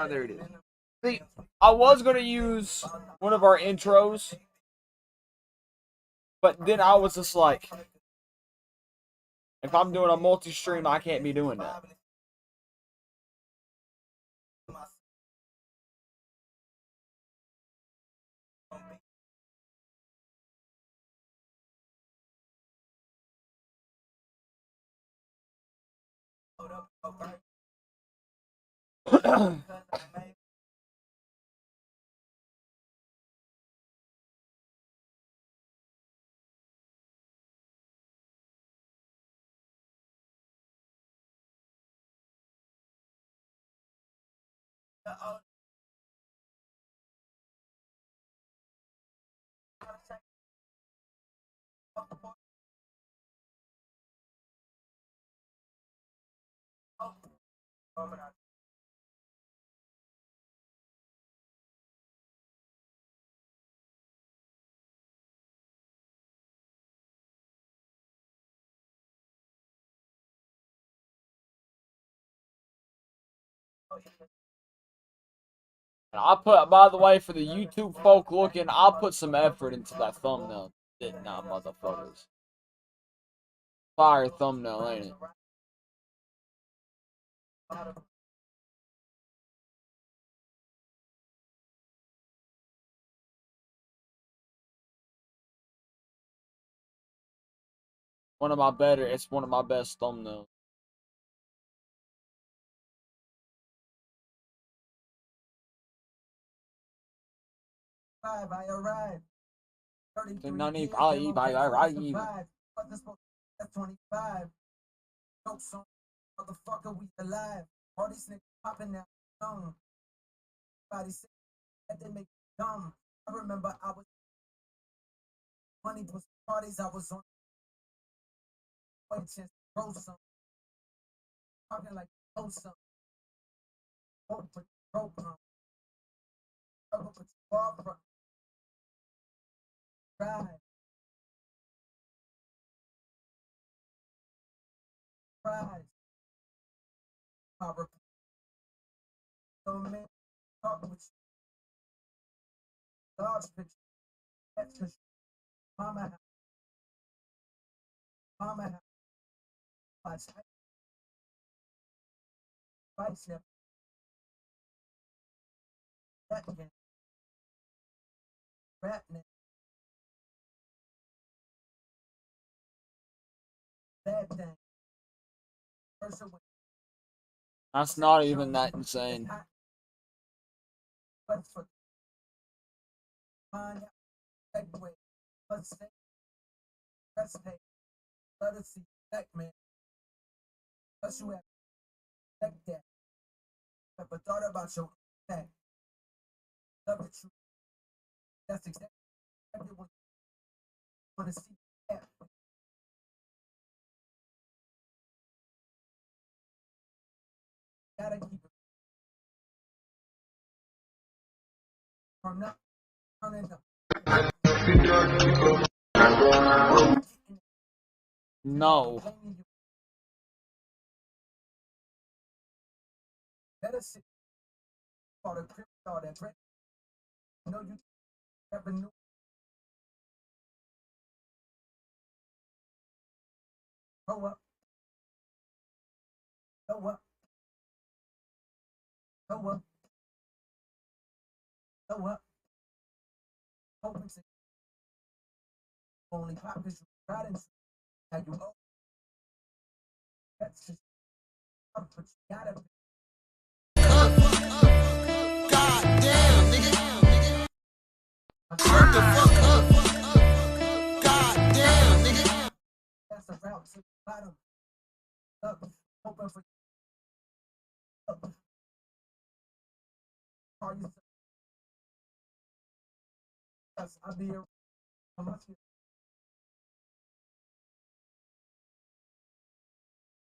Oh, there it is. See, I was gonna use one of our intros, but then I was just like, if I'm doing a multi-stream, I can't be doing that. And I put, by the way, for the YouTube folk looking, I'll put some effort into that thumbnail. Didn't I, motherfuckers? Fire thumbnail, ain't it? It's one of my best thumbnails. I arrived. 33 None years, probably by right. 25. But this that's 25. Jokes on motherfucker, we alive. All these niggas popping now. Young. Everybody say that they make me dumb. I remember I was money was parties I was on. One chance to grow some. Talking like grow some. Hope for broke on. Struggle for far from. Drive. Prize. Power. So man, talk with you. Large picture. That's just mama. Mama. Watch. Fight snap. That again. Rap name. Bad thing. Person with That's not even that insane. but for mind segue. Let's say let's say let us see that man. Plus you have check that. Ever thought about your that? Love the truth. That's exactly what you want to see. That. Gotta keep it from not turning up. No. Better sit for the crypto that break. You know you never knew. Grow up. Grow up. Grow up. Grow up. Open to only pop is right in how you open. That's just but you gotta be. God damn, nigga. Shut the fuck up. God damn, nigga. That's a route to the bottom. Up. Open for up. Call yourself. I'll be here. I'm not here.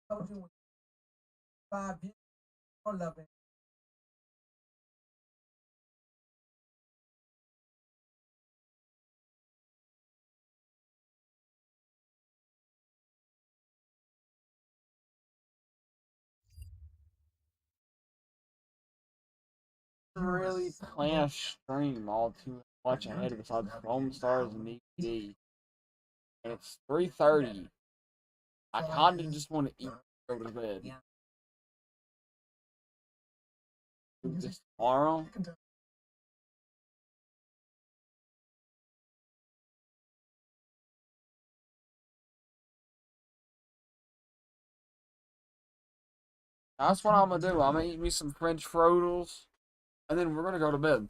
Told you 5 years. I love it. really plan a stream all too much ahead besides FOAMSTARS and EPD. And it's 3:30. I kinda just want to eat and go to bed. Do this tomorrow. That's what I'm gonna do. I'm gonna eat me some French froodles, and then we're gonna go to bed.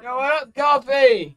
Yo, what up, coffee?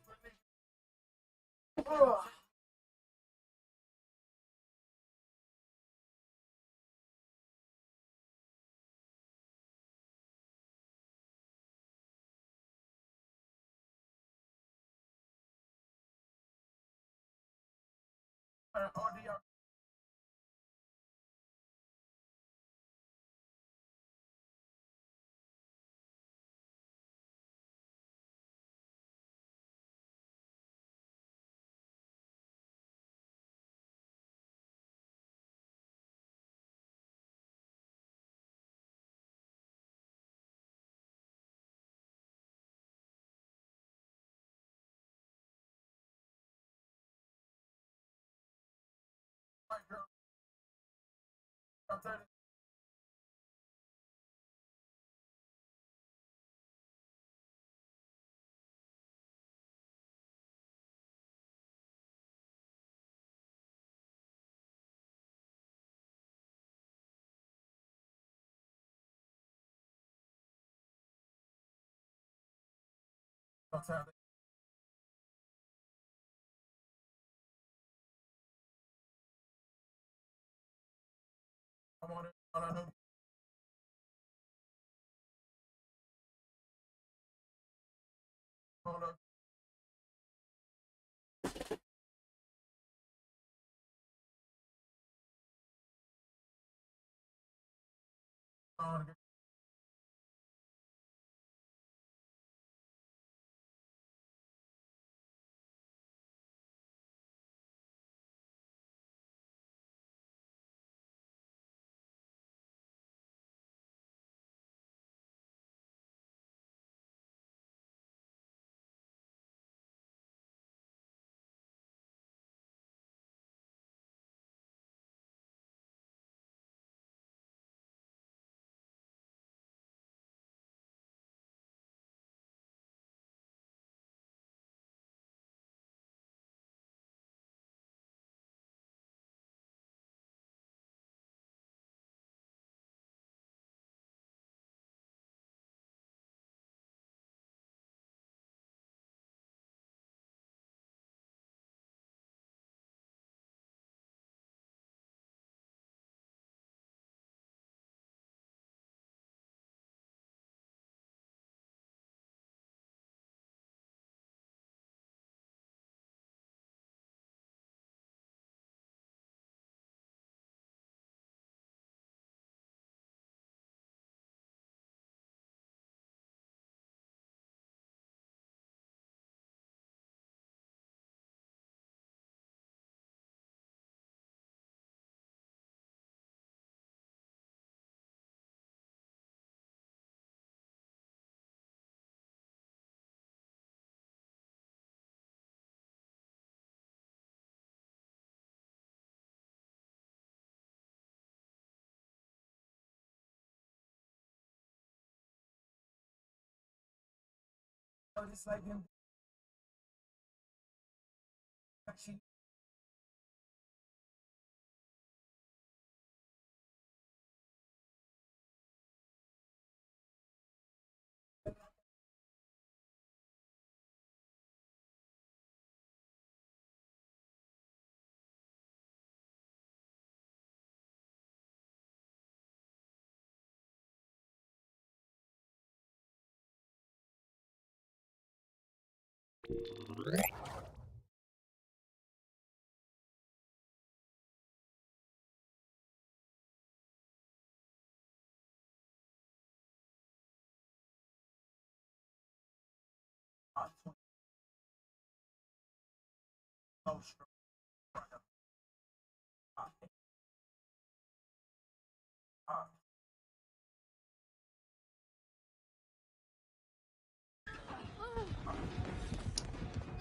Just like him.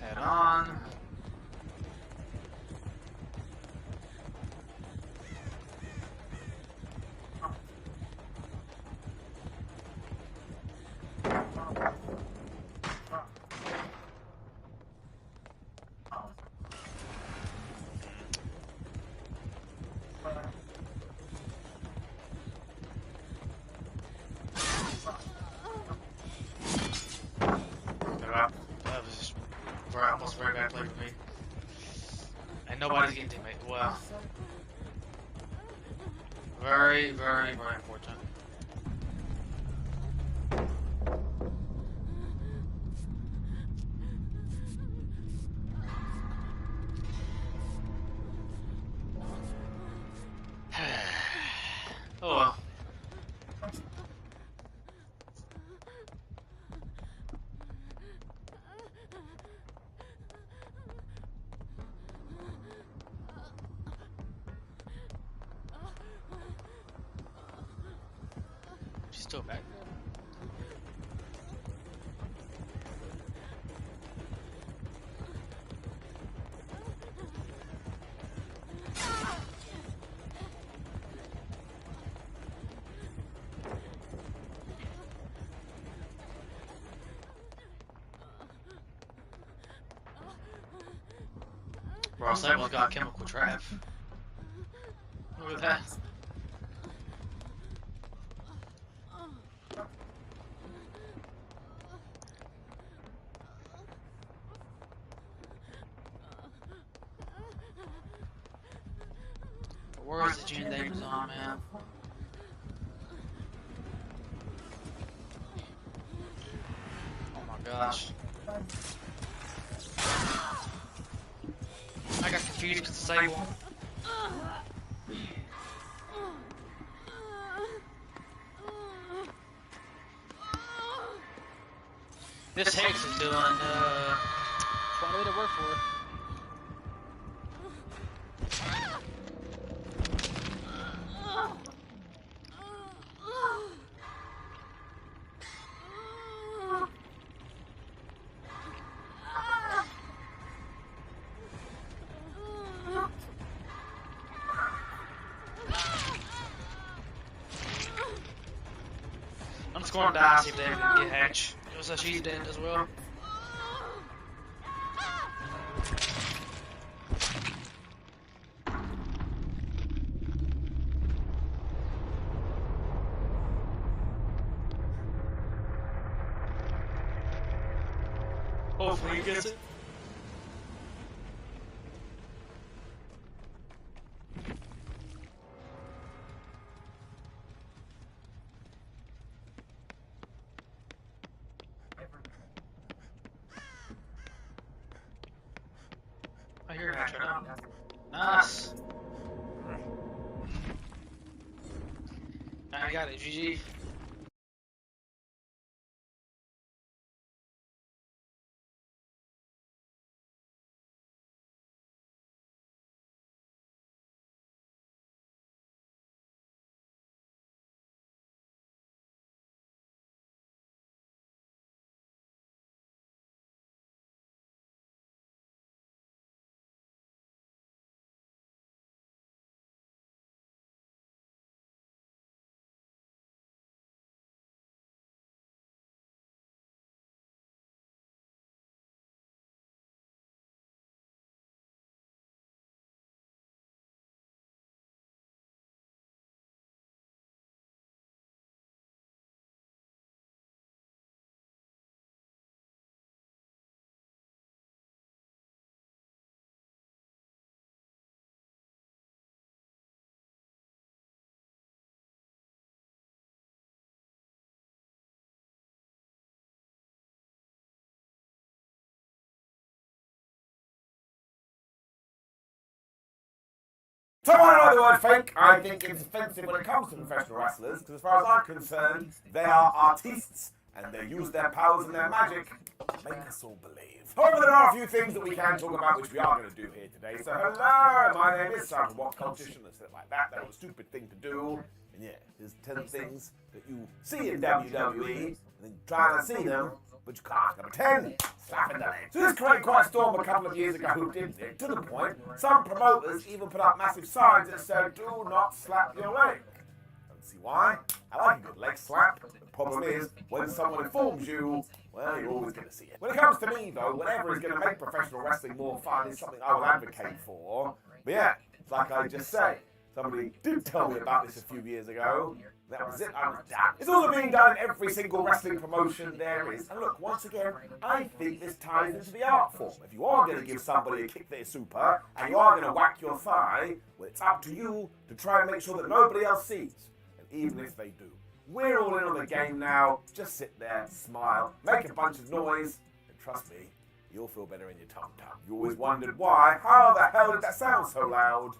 Head on. That was almost very bad play for me. And nobody's getting teammate. Well, very, very, very unfortunate. Oh well. She's still back there. Bro, someone's got a chemical trap. Look at that. Where's the Gene Davis on, man? Oh my gosh. I got confused because the sable. This Hex is doing, trying to work for it. I'm just going to die, see if they can get Hatch. Looks like she's dead as well. Hopefully he gets it. I hear Hatch right now. Nice. I got it, GG. So I know the word fake. I think it's offensive when it comes to professional wrestlers, because as far as I'm concerned, they are artists, and they use their powers and their magic to make us all believe. However, there are a few things that we can talk about, which we are going to do here today. So hello, my name is Simon. What culture shouldn't have said it like that? That was a stupid thing to do. And yeah, there's 10 things that you see in WWE, and then try to see them, but you can't. Number 10, slap in the leg. So this created quite a storm a couple of years ago, didn't it? To the point, some promoters even put up massive signs that said, do not slap your leg. Don't see why. I like a good leg slap. The problem is, when someone informs you, well, you're always going to see it. When it comes to me, though, whatever is going to make professional wrestling more fun is something I will advocate for. But yeah, it's like I just say. Somebody did tell me about this a few years ago. That was it, I was damned. It's also being done in every single wrestling promotion there is. And look, once again, I think this ties into the art form. If you are going to give somebody a kick their super, and you are going to whack your thigh, well, it's up to you to try and make sure that nobody else sees. And even if they do, we're all in on the game now. Just sit there, smile, make a bunch of noise, and trust me, you'll feel better in your tum-tum. You always wondered why. How the hell did that sound so loud?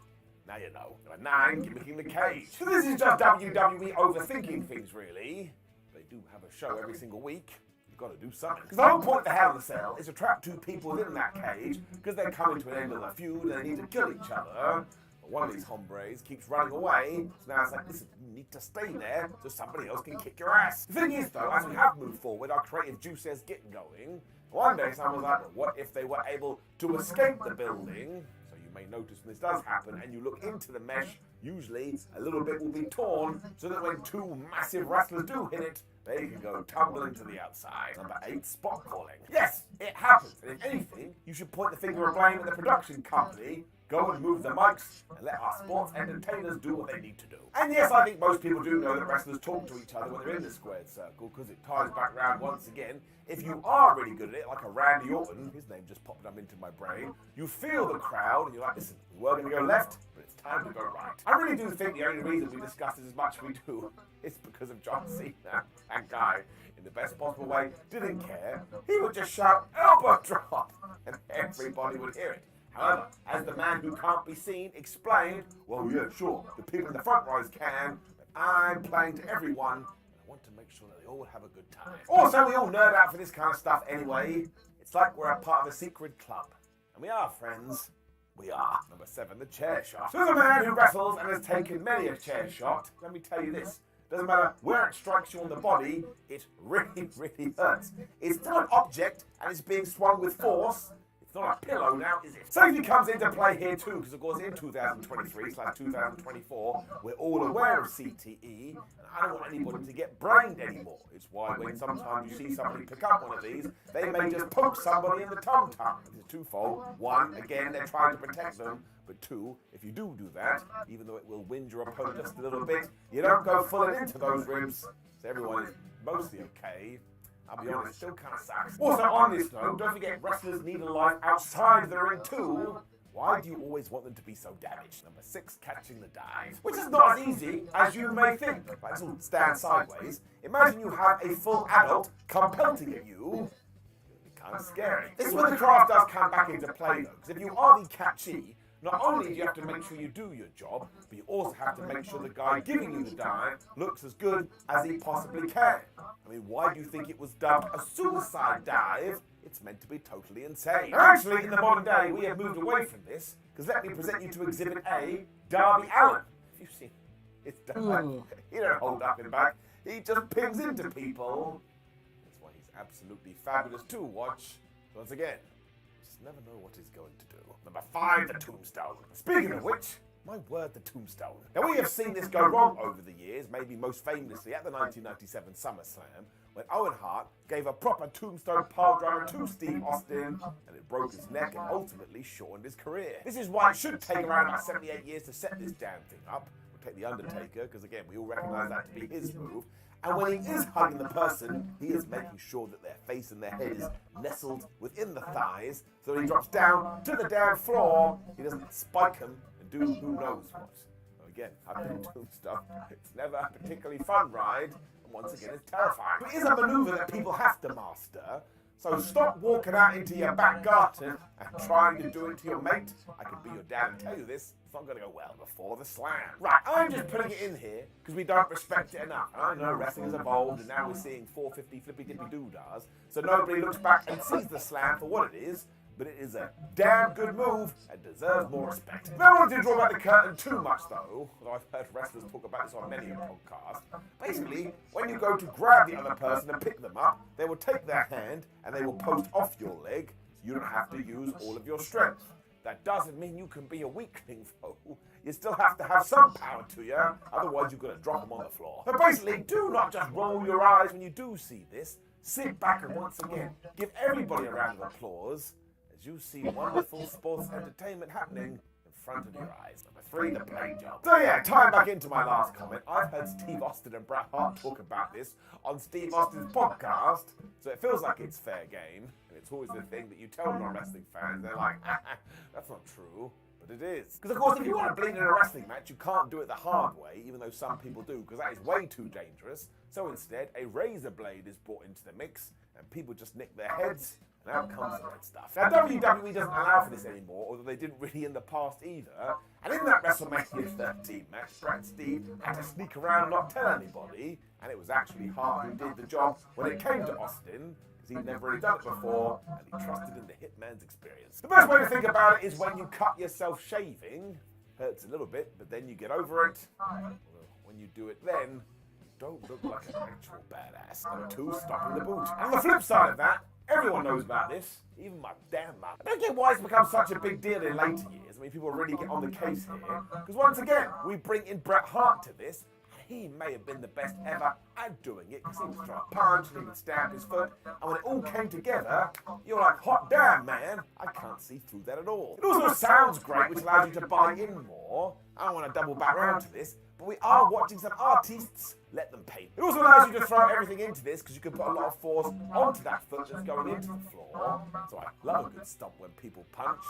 Now you know. Number 9, gimmicking the cage. So this is just WWE overthinking things, really. They do have a show every single week. You've got to do something. Because the whole point of the Hell in a Cell is to trap 2 people within that cage, because they're coming to an end of the feud and they need to kill each other. But one of these hombres keeps running away, so now it's like, listen, you need to stay there so somebody else can kick your ass. The thing is, though, as we have moved forward, our creative juices get going. One day someone was like, well, what if they were able to escape the building? May notice when this does happen and you look into the mesh, usually a little bit will be torn so that when 2 massive wrestlers do hit it, they can go tumbling to the outside. Number 8, spot calling. Yes, it happens, and if anything, you should point the finger of blame at the production company, go and move the mics, and let our sports entertainers do what they need to do. And yes, I think most people do know that wrestlers talk to each other when they're in the squared circle, because it ties back round once again. If you are really good at it, like a Randy Orton, his name just popped up into my brain, you feel the crowd, and you're like, listen, we were going to go left, but it's time to go right. I really do think the only reason we discuss this as much as we do is because of John Cena. That guy, in the best possible way, didn't care. He would just shout, elbow drop, and everybody would hear it. However, as the man who can't be seen explained, well, yeah, sure, the people in the front rows can, but I'm playing to everyone, and I want to make sure that they all have a good time. Also, we all nerd out for this kind of stuff anyway. It's like we're a part of a secret club. And we are, friends. We are. Number 7, the chair shot. So, as a man who wrestles and has taken many a chair shot, let me tell you this. Doesn't matter where it strikes you on the body, it really, really hurts. It's still an object, and it's being swung with force. It's not a pillow now, is it? Safety comes into play here too, because of course in 2023/2024, we're all aware of CTE, and I don't want anybody to get brained anymore. It's why when sometimes you see somebody pick up one of these, they may just poke somebody in the tum-tum. It's twofold. 1, again, they're trying to protect them, but 2, if you do that, even though it will wind your opponent just a little bit, you don't go full into those ribs, so everyone is mostly okay. I'll be honest, it still kind of sucks. Also, on this note, don't forget wrestlers need a life outside the ring too. Why do you always want them to be so damaged? Number 6, catching the dive. Which is not as easy as you may think. Let's all stand sideways. Imagine you have a full adult come pelting at you. It's kind of scary. This is where the craft does come back into play though, because if you are the catchee, not only do you have to make sure you do your job, but you also have to make sure the guy giving you the dive looks as good as he possibly can. I mean, why do you think it was dubbed a suicide dive? It's meant to be totally insane. Actually, in the modern day, we have moved away from this, because let me present you to Exhibit A, Darby Allin. If you've seen his dive, he don't hold up in back, he just pings into people. That's why he's absolutely fabulous to watch. So once again, just never know what he's going to do. Number 5, the tombstone. Speaking of which, my word, the tombstone. Now, we have seen this go wrong over the years, maybe most famously at the 1997 SummerSlam, when Owen Hart gave a proper tombstone piledriver to Steve Austin, and it broke his neck and ultimately shortened his career. This is why it should take around about 78 years to set this damn thing up. We'll take The Undertaker, because again, we all recognize that to be his move. And when he is hugging the person, he is making sure that their face and their head is nestled within the thighs, so when he drops down to the damn floor, he doesn't spike him and do who knows what. So again, I've been tombstone. It's never a particularly fun ride, and once again, it's terrifying. But it is a maneuver that people have to master, So stop walking out into your back garden and trying to do it to your mate. I could be your dad and tell you this. It's not going to go well before the slam. Right, I'm just putting it in here because we don't respect it enough. I know wrestling has evolved and now we're seeing 450 flippy dippy doodahs. So nobody looks back and sees the slam for what it is. But it is a damn good move and deserves more respect. I don't want to draw back the curtain too much though, although I've heard wrestlers talk about this on many a podcast. Basically, when you go to grab the other person and pick them up, they will take their hand and they will post off your leg, so you don't have to use all of your strength. That doesn't mean you can be a weakling though. You still have to have some power to you, otherwise you're going to drop them on the floor. So basically, do not just roll your eyes when you do see this. Sit back and once again, give everybody a round of applause as you see wonderful sports entertainment happening in front of your eyes. Number 3, the blade job. So yeah, tying back into my last comment, I've heard Steve Austin and Bret Hart talk about this on Steve Austin's podcast, so it feels like it's fair game, and it's always the thing that you tell non-wrestling fans, they're like, that's not true. But it is. Because of course, if you want to bleed in a wrestling match, you can't do it the hard way, even though some people do, because that is way too dangerous. So instead, a razor blade is brought into the mix, and people just nick their heads, and out comes the red stuff. Now, WWE doesn't allow for this anymore, although they didn't really in the past either. And in that WrestleMania 13 match, Bret and Steve had to sneak around and not tell anybody, and it was actually Hart who did the job when it came to Austin, because he'd never really done it before, and he trusted in the hitman's experience. The best way to think about it is when you cut yourself shaving. Hurts a little bit, but then you get over it. Well, when you do it then, you don't look like an actual badass. Number 2, stopping the boot. And on the flip side of that, everyone knows about this, even my damn mum. I don't get why it's become such a big deal in later years. I mean, people really get on the case here. Because once again, we bring in Bret Hart to this. He may have been the best ever at doing it because he was trying to punch and he would stamp his foot. And when it all came together, you're like, hot damn, man. I can't see through that at all. It also sounds great, which allows you to buy in more. I don't want to double back around to this, but we are watching some artists let them paint. It also allows you to throw everything into this because you can put a lot of force onto that foot that's going into the floor. So I love a good stomp when people punch.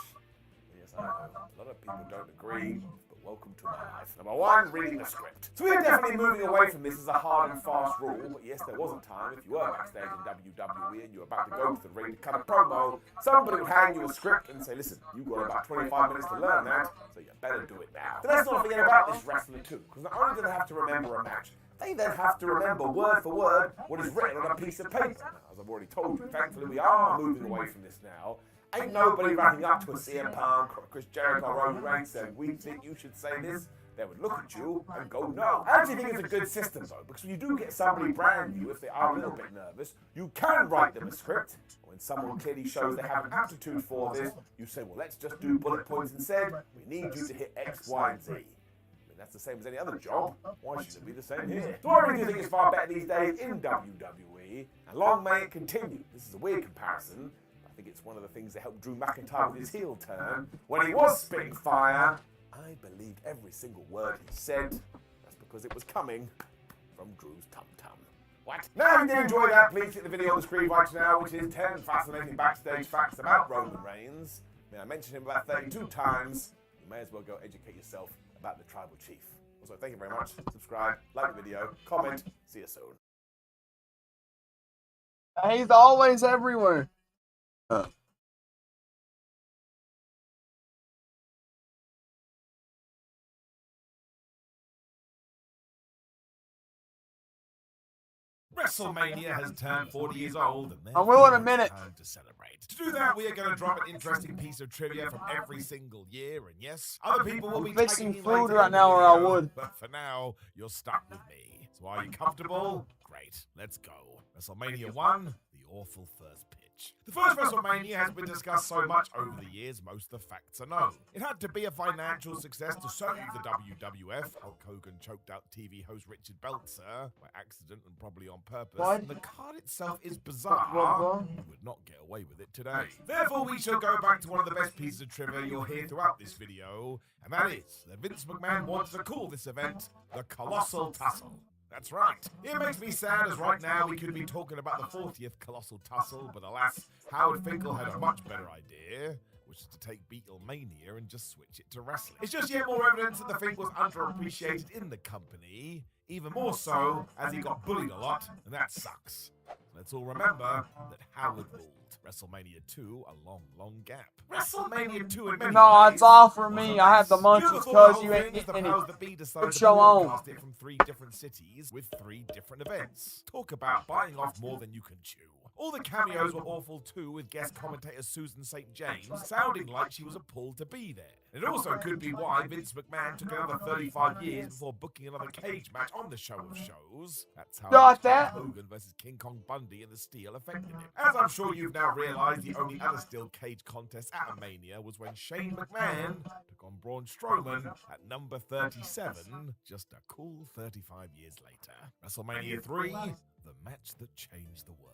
Yes, I know, a lot of people don't agree, but welcome to my life. Number 1, reading the script. So we're definitely moving away from this as a hard and fast rule, but yes, there was a time, if you were backstage in WWE and you were about to go to the ring to cut a promo, somebody would hand you a script and say, listen, you've got about 25 minutes to learn that, so you better do it now. But let's not forget about this wrestler too, because not only do they have to remember a match, they then have to remember word for word what is written on a piece of paper. Now, as I've already told you, thankfully we are moving away from this now. Ain't nobody running up to a CM Punk or Chris Jericho or Roman Reigns saying, we think you should say this. They would look at you and go, no. I actually think it's a good system though, because when you do get somebody brand new, if they are a little bit nervous, you can write them a script. When someone clearly shows they have an aptitude for this, you say, well, let's just do bullet points instead. We need you to hit X, Y, and Z. That's the same as any other job. Why should it be the same here? So I really do think it's far better these days in WWE, and long may it continue. This is a weird comparison. I think it's one of the things that helped Drew McIntyre with his heel turn. When he was spitting fire, I believed every single word he said. That's because it was coming from Drew's tum-tum. What? Now, if you did enjoy that, please hit the video on the screen right now, which is 10 fascinating backstage facts about Roman Reigns. I mean, I mentioned him about 32 times. You may as well go educate yourself about the tribal chief. Also, thank you very much. Subscribe, like the video, comment. See you soon. He's always everywhere. WrestleMania has turned 40 years old, and I will in a minute. Time to celebrate. To do that, we are going to drop an interesting piece of trivia from every single year, and yes, other people will be fixing tagging food later right in the now, or I video, would. But for now, you're stuck with me. So are you comfortable? Great, let's go. WrestleMania 1, the awful first pitch. The first WrestleMania has been discussed so much over the years, most of the facts are known. It had to be a financial success to serve the WWF. Hulk Hogan choked out TV host Richard Belzer by accident and probably on purpose. What? And the card itself is bizarre. You would not get away with it today. Therefore, we shall go back to one of the best pieces of trivia you'll hear throughout this video, and that is that Vince McMahon wants to call this event the Colossal Tussle. That's right. It makes me sad as right now we could be talking about the 40th Colossal Tussle, but alas, Howard Finkel had a much better idea, which is to take Beatlemania and just switch it to wrestling. It's just yet more evidence that the thing was underappreciated in the company, even more so as he got bullied a lot, and that sucks. Let's all remember that Howard ruled. WrestleMania 2, a long gap. WrestleMania 2 in many No, ways it's all for was me. a I have the mess. munchies You'd have thought because the you whole ain't thing is the getting any. powers that be decided Put to your own. broadcast it from 3 different cities with 3 different events. Talk about biting off more than you can chew. All the cameos were awful too, with guest commentator Susan St. James sounding like she was appalled to be there. It also could be why Vince McMahon took another 35 years before booking another cage match on the show of shows. That's how Got much that? Hogan versus King Kong Bundy in the Steel affected him. As I'm sure you've now realised, the only other steel cage contest at a Mania was when Shane McMahon took on Braun Strowman at number 37, just a cool 35 years later. WrestleMania 3, the match that changed the world.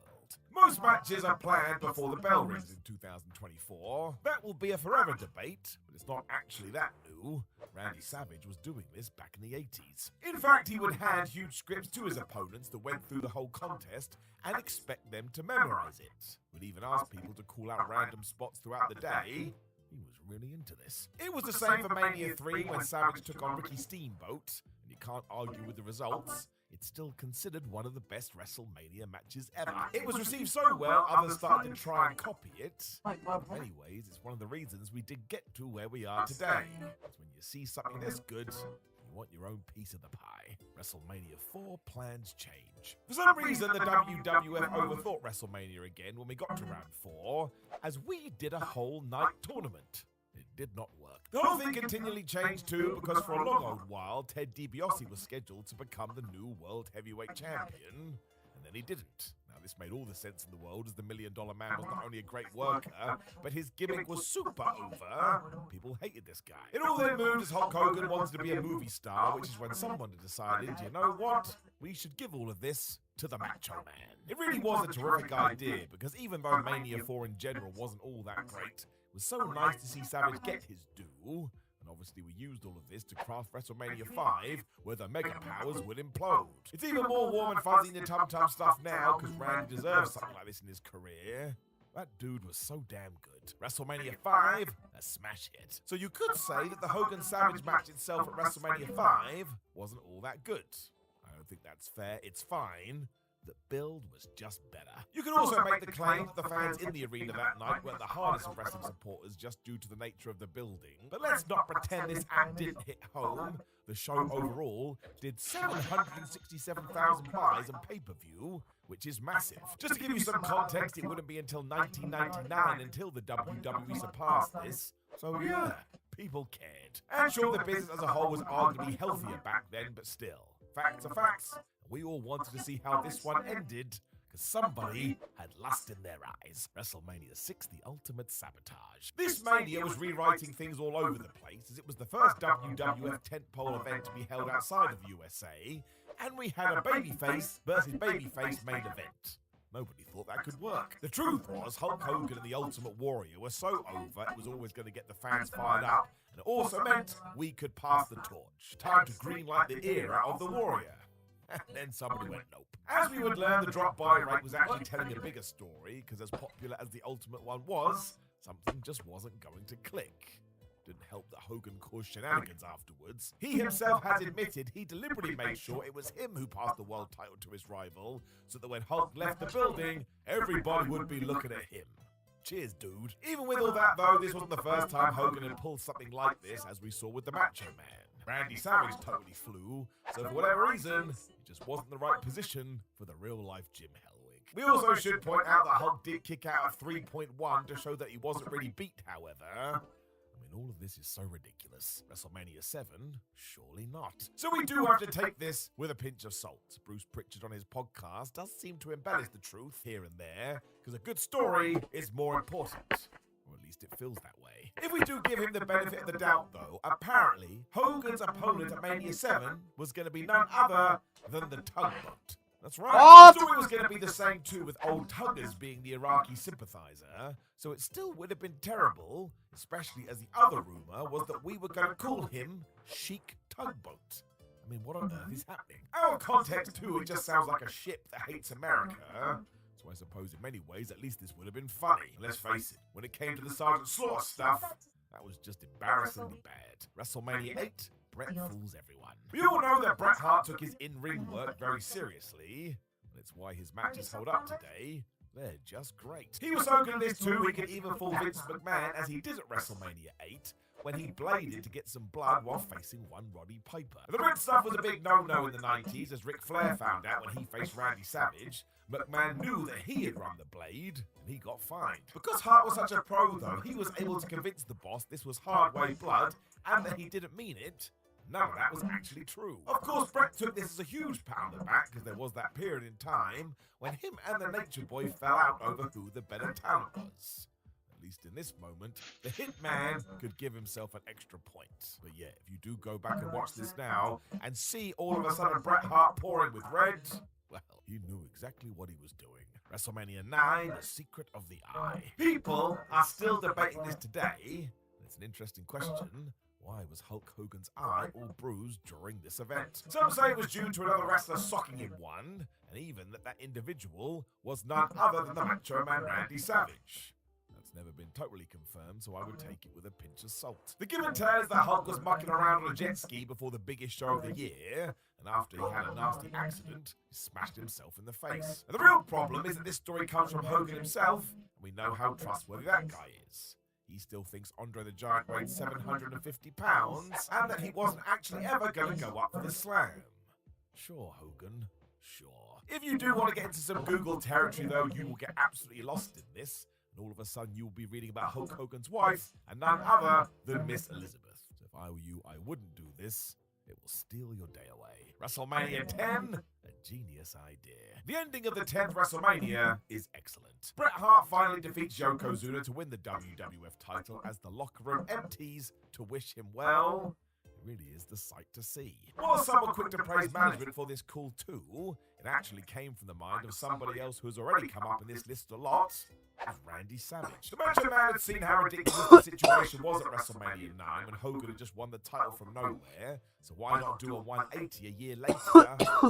Most matches are planned before the bell rings in 2024. That will be a forever debate, but it's not actually that new. Randy Savage was doing this back in the 80s. In fact, he would hand huge scripts to his opponents that went through the whole contest and expect them to memorize it. Would even ask people to call out random spots throughout the day. He was really into this. It was the same for Mania 3 when Savage took on Ricky Steamboat, and you can't argue with the results. It's still considered one of the best WrestleMania matches ever. It was received so well, others started to try and copy it. In many ways, it's one of the reasons we did get to where we are today. It's when you see something that's good, you want your own piece of the pie. WrestleMania 4 plans change. For some reason, the WWF overthought WrestleMania again when we got to round 4, as we did a whole night tournament. It did not work. The whole thing continually changed too, because for a long old while, Ted DiBiase was scheduled to become the new World Heavyweight Champion, and then he didn't. Now, this made all the sense in the world, as the $1 Million Man was not only a great worker, but his gimmick was super over. People hated this guy. It all then moved as Hulk Hogan wanted to be a movie star, which is when someone decided, you know what? We should give all of this to the Macho Man. It really was a terrific idea, because even though Mania 4 in general wasn't all that great, it was so nice to see Savage get his due, and obviously we used all of this to craft WrestleMania 5, where the Mega Powers would implode. It's even more warm and fuzzy in the tum-tum stuff now, because Randy deserves something like this in his career. That dude was so damn good. WrestleMania 5, a smash hit. So you could say that the Hogan-Savage match itself at WrestleMania 5 wasn't all that good. I don't think that's fair, it's fine. The build was just better. You can also make the claim that the fans in the arena that night weren't the hardest of wrestling supporters just due to the nature of the building. But let's not pretend this act didn't hit home. The show overall did 767,000 buys on pay-per-view, which is massive. Just to give you some context, it wouldn't be until 1999 until the WWE surpassed this. So yeah, people cared. And sure, the business as a whole was arguably healthier back then, but still. Facts are facts. We all wanted to see how this one ended, because somebody had lust in their eyes. WrestleMania 6, the ultimate sabotage. This Mania was rewriting things all over the place, as it was the first WWF tentpole event to be held outside of the USA, and we had a babyface versus babyface main event. Nobody thought that could work. The truth was, Hulk Hogan and the Ultimate Warrior were so over, it was always going to get the fans fired up, and it also meant we could pass the torch. Time to greenlight the era of the Warrior. And then somebody went nope. As we would learn, the drop-by rate was actually telling a bigger story, because as popular as the Ultimate one was, something just wasn't going to click. Didn't help that Hogan caused shenanigans afterwards. He himself has admitted he deliberately made sure it was him who passed the world title to his rival, so that when Hulk left the building, everybody would be looking at him. Cheers, dude. Even with all that, though, this wasn't the first time Hogan had pulled something like this, as we saw with the Macho Man. Randy Savage totally flew, so for whatever reason, it just wasn't the right position for the real-life Jim Hellwig. We also should point out that Hulk did kick out at 3.1 to show that he wasn't really beat, however. I mean, all of this is so ridiculous. WrestleMania 7? Surely not. So we do have to take this with a pinch of salt. Bruce Pritchard on his podcast does seem to embellish the truth here and there, because a good story is more important. Or at least it feels that way. If we do give him the benefit of the doubt, though, apparently Hogan's opponent at Mania 7 was going to be none other than the Tugboat. That's right. What? The story was going to be the same too, with old Tuggers being the Iraqi sympathizer, so it still would have been terrible, especially as the other rumor was that we were going to call him Sheik Tugboat. I mean, what on earth is happening? Out of context too, it just sounds like a ship that hates America. So I suppose in many ways, at least this would have been funny. Let's face it, when it came to the Sergeant Slaughter stuff, that was just embarrassingly bad. WrestleMania 8, Bret fools everyone. We all know that Bret Hart took his in-ring work very seriously, and it's why his matches hold up today. They're just great. He was so good at this too, he could even fool Vince McMahon as he did at WrestleMania 8, when he bladed to get some blood while facing one Roddy Piper. The Brit stuff was a big no-no in the 90s, as Ric Flair found out when he faced Randy Savage. McMahon knew that he had run the blade, and he got fined. Because Hart was such a pro, though, he was able to convince the boss this was hard-way blood, and that he didn't mean it. None of that was actually true. Of course, Bret took this as a huge pat on the back, because there was that period in time when him and the Nature Boy fell out over who the better talent was. At least in this moment, the Hitman could give himself an extra point. But yeah, if you do go back and watch this now, and see all of a sudden Bret Hart pouring with red, well, he knew exactly what he was doing. WrestleMania 9, The Secret of the Eye. People are still debating this today. It's an interesting question. Why was Hulk Hogan's eye all bruised during this event? Some say it was due to another wrestler socking him one, and even that individual was none other than the Macho Man Randy Savage. That's never been totally confirmed, so I would take it with a pinch of salt. The give and tell is that Hulk was mucking around on a jet ski before the biggest show of the year, and after he had a nasty accident, he smashed himself in the face. And the real problem is that this story comes from Hogan himself, and we know how trustworthy that guy is. He still thinks Andre the Giant weighed 750 pounds, and that he wasn't actually ever going to go up for the slam. Sure, Hogan, sure. If you do want to get into some Google territory, though, you will get absolutely lost in this, and all of a sudden you will be reading about Hulk Hogan's wife, and none other than Miss Elizabeth. So if I were you, I wouldn't do this. It will steal your day away. WrestleMania 10, a genius idea. The ending of the 10th WrestleMania is excellent. Bret Hart finally defeats Yokozuna to win the WWF title as the locker room empties to wish him well. It really is the sight to see. While some were quick to praise management for this cool too, it actually came from the mind of somebody else who's already come up in this list a lot. Was Randy Savage. The Macho Man had seen how ridiculous the situation was at WrestleMania 9 when Hogan had just won the title from nowhere, so why not do a 180 a year later,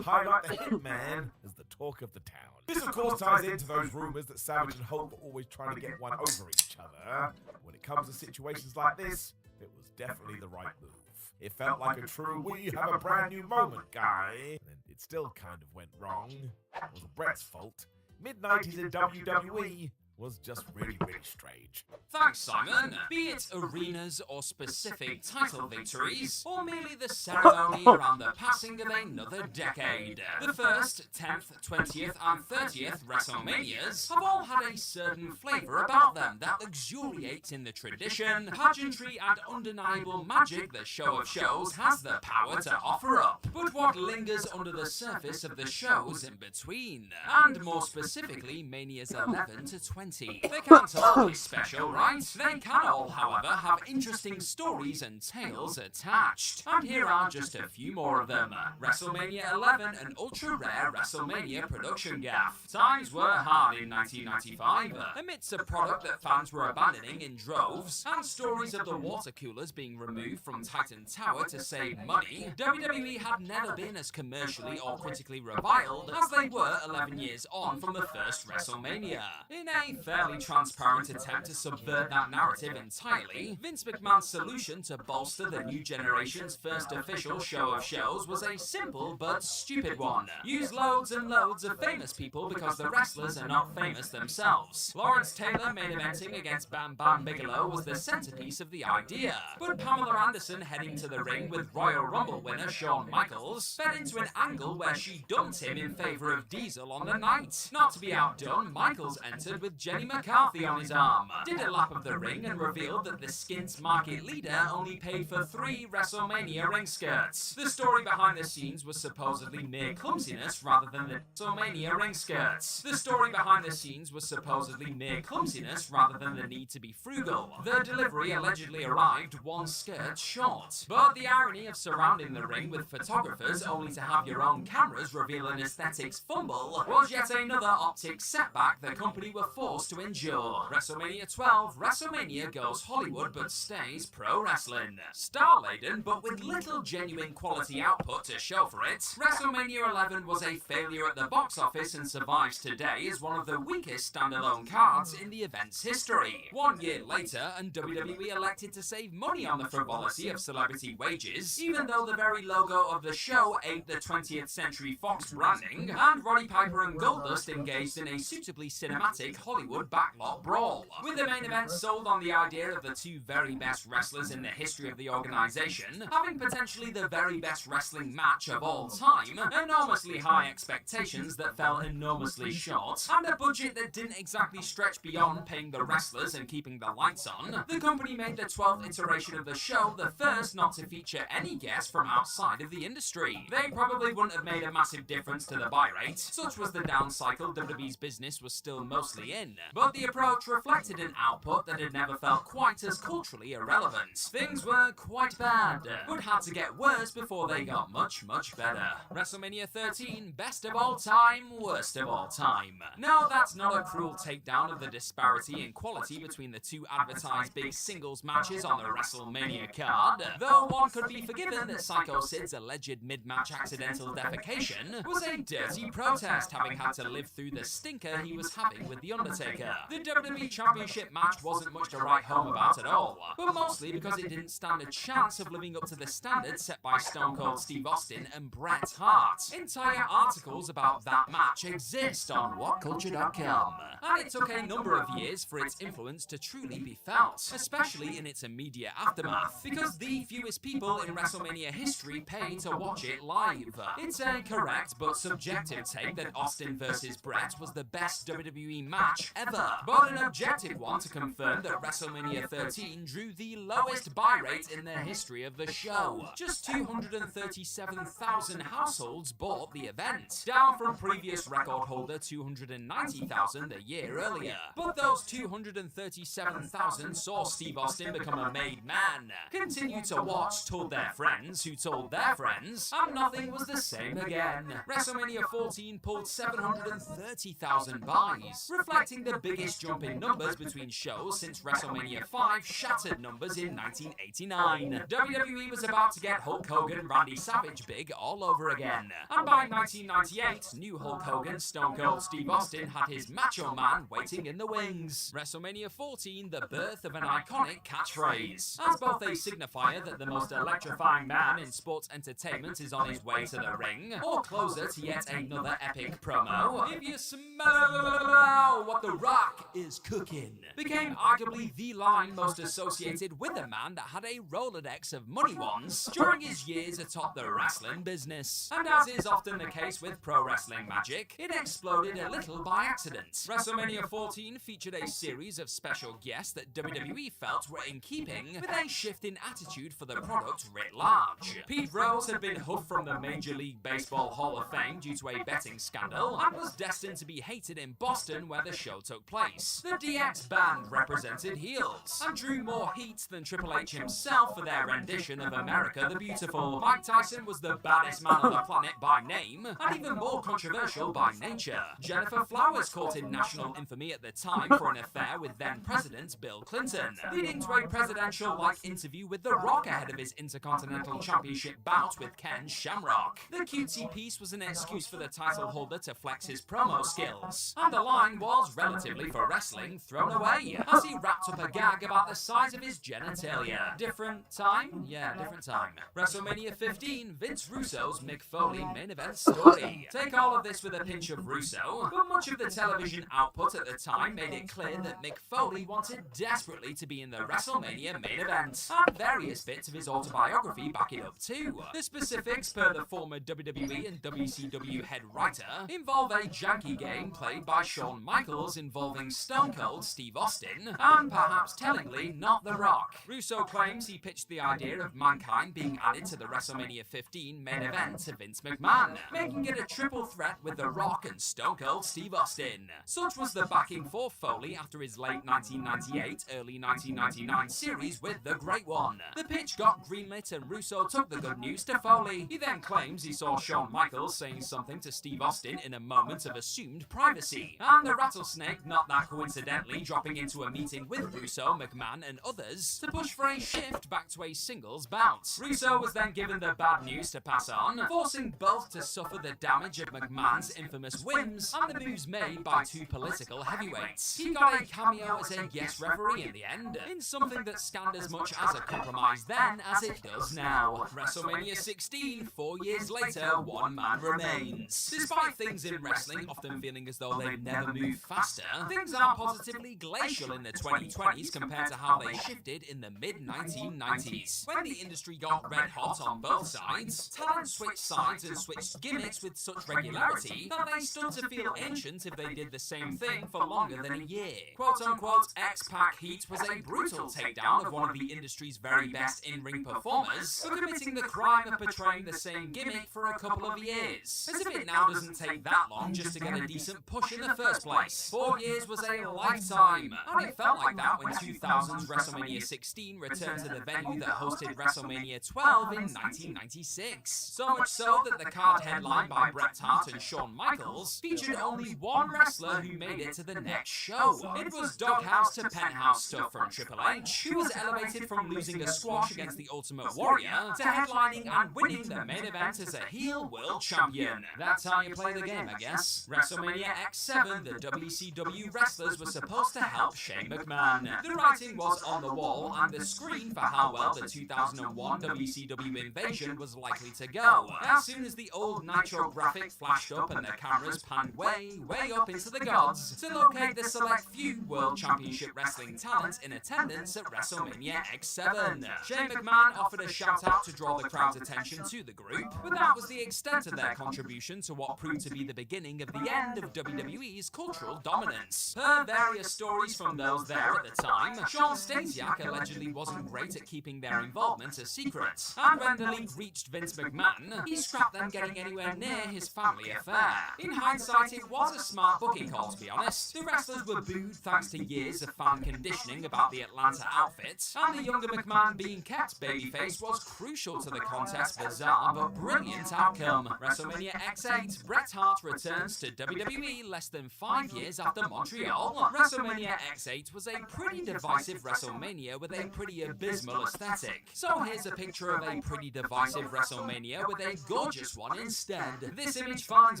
highlight the Hitman as the talk of the town. This of course ties into those rumours that Savage and Hulk were always trying to get one over each other. When it comes to situations like this, it was definitely the right move. It felt like a true we have a brand new moment guy, and it still kind of went wrong. It was Bret's fault. Mid-90s in WWE was just really, really strange. Thanks, Simon. Be it arenas or specific title victories, or merely the ceremony around the passing of another decade, the first, 10th, 20th, and 30th WrestleManias have all had a certain flavour about them that luxuriates in the tradition, pageantry, and undeniable magic the Show of Shows has the power to offer up. But what lingers under the surface of the shows in between, and more specifically Manias 11 to 20. They can't all be special, right? They can all, however, have interesting stories and tales attached. And here are just a few more of them. WrestleMania 11, an ultra-rare WrestleMania production gaffe. Times were hard in 1995. Amidst a product that fans were abandoning in droves, and stories of the water coolers being removed from Titan Tower to save money, WWE had never been as commercially or critically reviled as they were 11 years on from the first WrestleMania. In a fairly transparent attempt to subvert that narrative entirely, Vince McMahon's solution to bolster the new generation's first official Show of Shows was a simple but stupid one. Use loads and loads of famous people because the wrestlers are not famous themselves. Lawrence Taylor main eventing against Bam Bam Bigelow was the centerpiece of the idea, but Pamela Anderson heading to the ring with Royal Rumble winner Shawn Michaels fed into an angle where she dumped him in favour of Diesel on the night. Not to be outdone, Michaels entered with Jenny McCarthy on his arm, did a lap of the ring and revealed that the skint's market leader only paid for 3 WrestleMania ring skirts. The story behind the scenes was supposedly mere clumsiness rather than the WrestleMania ring skirts. The story behind the scenes was supposedly mere clumsiness rather than the need to be frugal. The delivery allegedly arrived 1 skirt short. But the irony of surrounding the ring with photographers only to have your own cameras reveal an aesthetics fumble was yet another optic setback the company were forced forced to endure. WrestleMania 12, WrestleMania goes Hollywood but stays pro wrestling. Star-laden but with little genuine quality output to show for it, WrestleMania 11 was a failure at the box office and survives today as one of the weakest standalone cards in the event's history. 1 year later, and WWE elected to save money on the frivolity of celebrity wages, even though the very logo of the show aped the 20th Century Fox branding, and Roddy Piper and Goldust engaged in a suitably cinematic Hollywood backlot brawl. With the main event sold on the idea of the two very best wrestlers in the history of the organization, having potentially the very best wrestling match of all time, enormously high expectations that fell enormously short, and a budget that didn't exactly stretch beyond paying the wrestlers and keeping the lights on, the company made the 12th iteration of the show the first not to feature any guests from outside of the industry. They probably wouldn't have made a massive difference to the buy rate, such was the down cycle WWE's business was still mostly in, but the approach reflected an output that had never felt quite as culturally irrelevant. Things were quite bad, but had to get worse before they got much, much better. WrestleMania 13, best of all time, worst of all time. No, that's not a cruel takedown of the disparity in quality between the two advertised big singles matches on the WrestleMania card, though one could be forgiven that Psycho Sid's alleged mid-match accidental defecation was a dirty protest, having had to live through the stinker he was having with The Undertaker. The WWE Championship match wasn't much to write home about at all, but mostly because it didn't stand a chance of living up to the standards set by Stone Cold Steve Austin and Bret Hart. Entire articles about that match exist on WhatCulture.com, and it took a number of years for its influence to truly be felt, especially in its immediate aftermath, because the fewest people in WrestleMania history pay to watch it live. It's a correct but subjective take that Austin vs. Bret was the best WWE match ever, but an objective one to confirm that WrestleMania 13 drew the lowest buy rate in the history of the show. Just 237,000 households bought the event, down from previous record holder 290,000 a year earlier. But those 237,000 saw Steve Austin become a made man, continued to watch, told their friends who told their friends, and nothing was the same again. WrestleMania 14 pulled 730,000 buys, reflecting the biggest jump in numbers between shows since WrestleMania 5 shattered numbers in 1989. WWE was about to get Hulk Hogan, Randy Savage big all over again, and by 1998, new Hulk Hogan, Stone Cold Steve Austin had his Macho Man waiting in the wings. WrestleMania 14, the birth of an iconic catchphrase, as both a signifier that the most electrifying man in sports entertainment is on his way to the ring, or closer to yet another epic promo, if you smell what The Rock is cooking, became arguably the line most associated with a man that had a Rolodex of money ones during his years atop the wrestling business. And as is often the case with pro wrestling magic, it exploded a little by accident. WrestleMania 14 featured a series of special guests that WWE felt were in keeping with a shift in attitude for the product writ large. Pete Rose had been huffed from the Major League Baseball Hall of Fame due to a betting scandal and was destined to be hated in Boston where the show took place. The DX band represented heels and drew more heat than Triple H himself for their rendition of America the Beautiful. Mike Tyson was the baddest man on the planet by name, and even more controversial by nature. Jennifer Flowers courted national infamy at the time for an affair with then-President Bill Clinton, leading to a presidential-like interview with The Rock ahead of his Intercontinental Championship bout with Ken Shamrock. The cutesy piece was an excuse for the title holder to flex his promo skills, and the line was, relatively for wrestling, thrown away, as he wrapped up a gag about the size of his genitalia. Different time? Yeah, different time. WrestleMania 15, Vince Russo's Mick Foley main event story. Take all of this with a pinch of Russo, but much of the television output at the time made it clear that Mick Foley wanted desperately to be in the WrestleMania main event, and various bits of his autobiography back it up too. The specifics, per the former WWE and WCW head writer, involve a janky game played by Shawn Michaels involving Stone Cold Steve Austin, and perhaps tellingly, not The Rock. Russo claims he pitched the idea of Mankind being added to the WrestleMania 15 main event to Vince McMahon, making it a triple threat with The Rock and Stone Cold Steve Austin. Such was the backing for Foley after his late 1998, early 1999 series with The Great One. The pitch got greenlit and Russo took the good news to Foley. He then claims he saw Shawn Michaels saying something to Steve Austin in a moment of assumed privacy, and the rattlesnake Snake not that coincidentally dropping into a meeting with Russo, McMahon, and others to push for a shift back to a singles bout. Russo was then given the bad news to pass on, forcing both to suffer the damage of McMahon's infamous whims and the moves made by two political heavyweights. He got a cameo as a guest referee in the end, in something that scanned as much as a compromise then as it does now. WrestleMania 16, 4 years later, one man remains. Despite things in wrestling often feeling as though they've never moved faster, things are positively glacial in the 2020s compared to how they shifted in the mid-1990s. When the industry got red hot on both sides, talent switched sides and switched gimmicks with such regularity that they stood to feel ancient if they did the same thing for longer than a year. Quote-unquote X-Pac Heat was a brutal takedown of one of the industry's very best in-ring performers for committing the crime of portraying the same gimmick for a couple of years. As if it now doesn't take that long just to get a decent push in the first place. 4 years was a lifetime, and it felt like that when 2000's WrestleMania 16 returned to the venue that hosted WrestleMania 12 in 1996. So much so that the card headlined by Bret Hart and Shawn Michaels featured only one wrestler who made it to the next show. It was Doghouse to Penthouse stuff from Triple H, who was elevated from losing a squash against the Ultimate Warrior to headlining and winning the main event as a heel world champion. That's how you play the game, I guess. WrestleMania X7, the WCW wrestlers were supposed to help Shane McMahon. The writing was on the wall and the screen for how well the 2001 WCW invasion was likely to go. As soon as the old Nitro graphic flashed up and the cameras panned way up into the gods to locate the select few World Championship Wrestling talent in attendance at WrestleMania X7. Shane McMahon offered a shout out to draw the crowd's attention to the group, but that was the extent of their contribution to what proved to be the beginning of the end of WWE's cultural dominance. Per various stories from those there at the time, Sean Stasiak allegedly wasn't great at keeping their involvement a secret, and when the league reached Vince McMahon, he scrapped them getting anywhere near his family affair. In hindsight, it was a smart booking call, to be honest. The wrestlers were booed thanks to years of fan conditioning about the Atlanta outfit, and the younger McMahon being kept babyface was crucial to the contest's bizarre but brilliant outcome. WrestleMania X8, Bret Hart returns to WWE less than 5 years after Montreal. WrestleMania X8 was a pretty divisive WrestleMania with a pretty abysmal aesthetic. So here's a picture of a pretty divisive WrestleMania with a gorgeous one instead. This image finds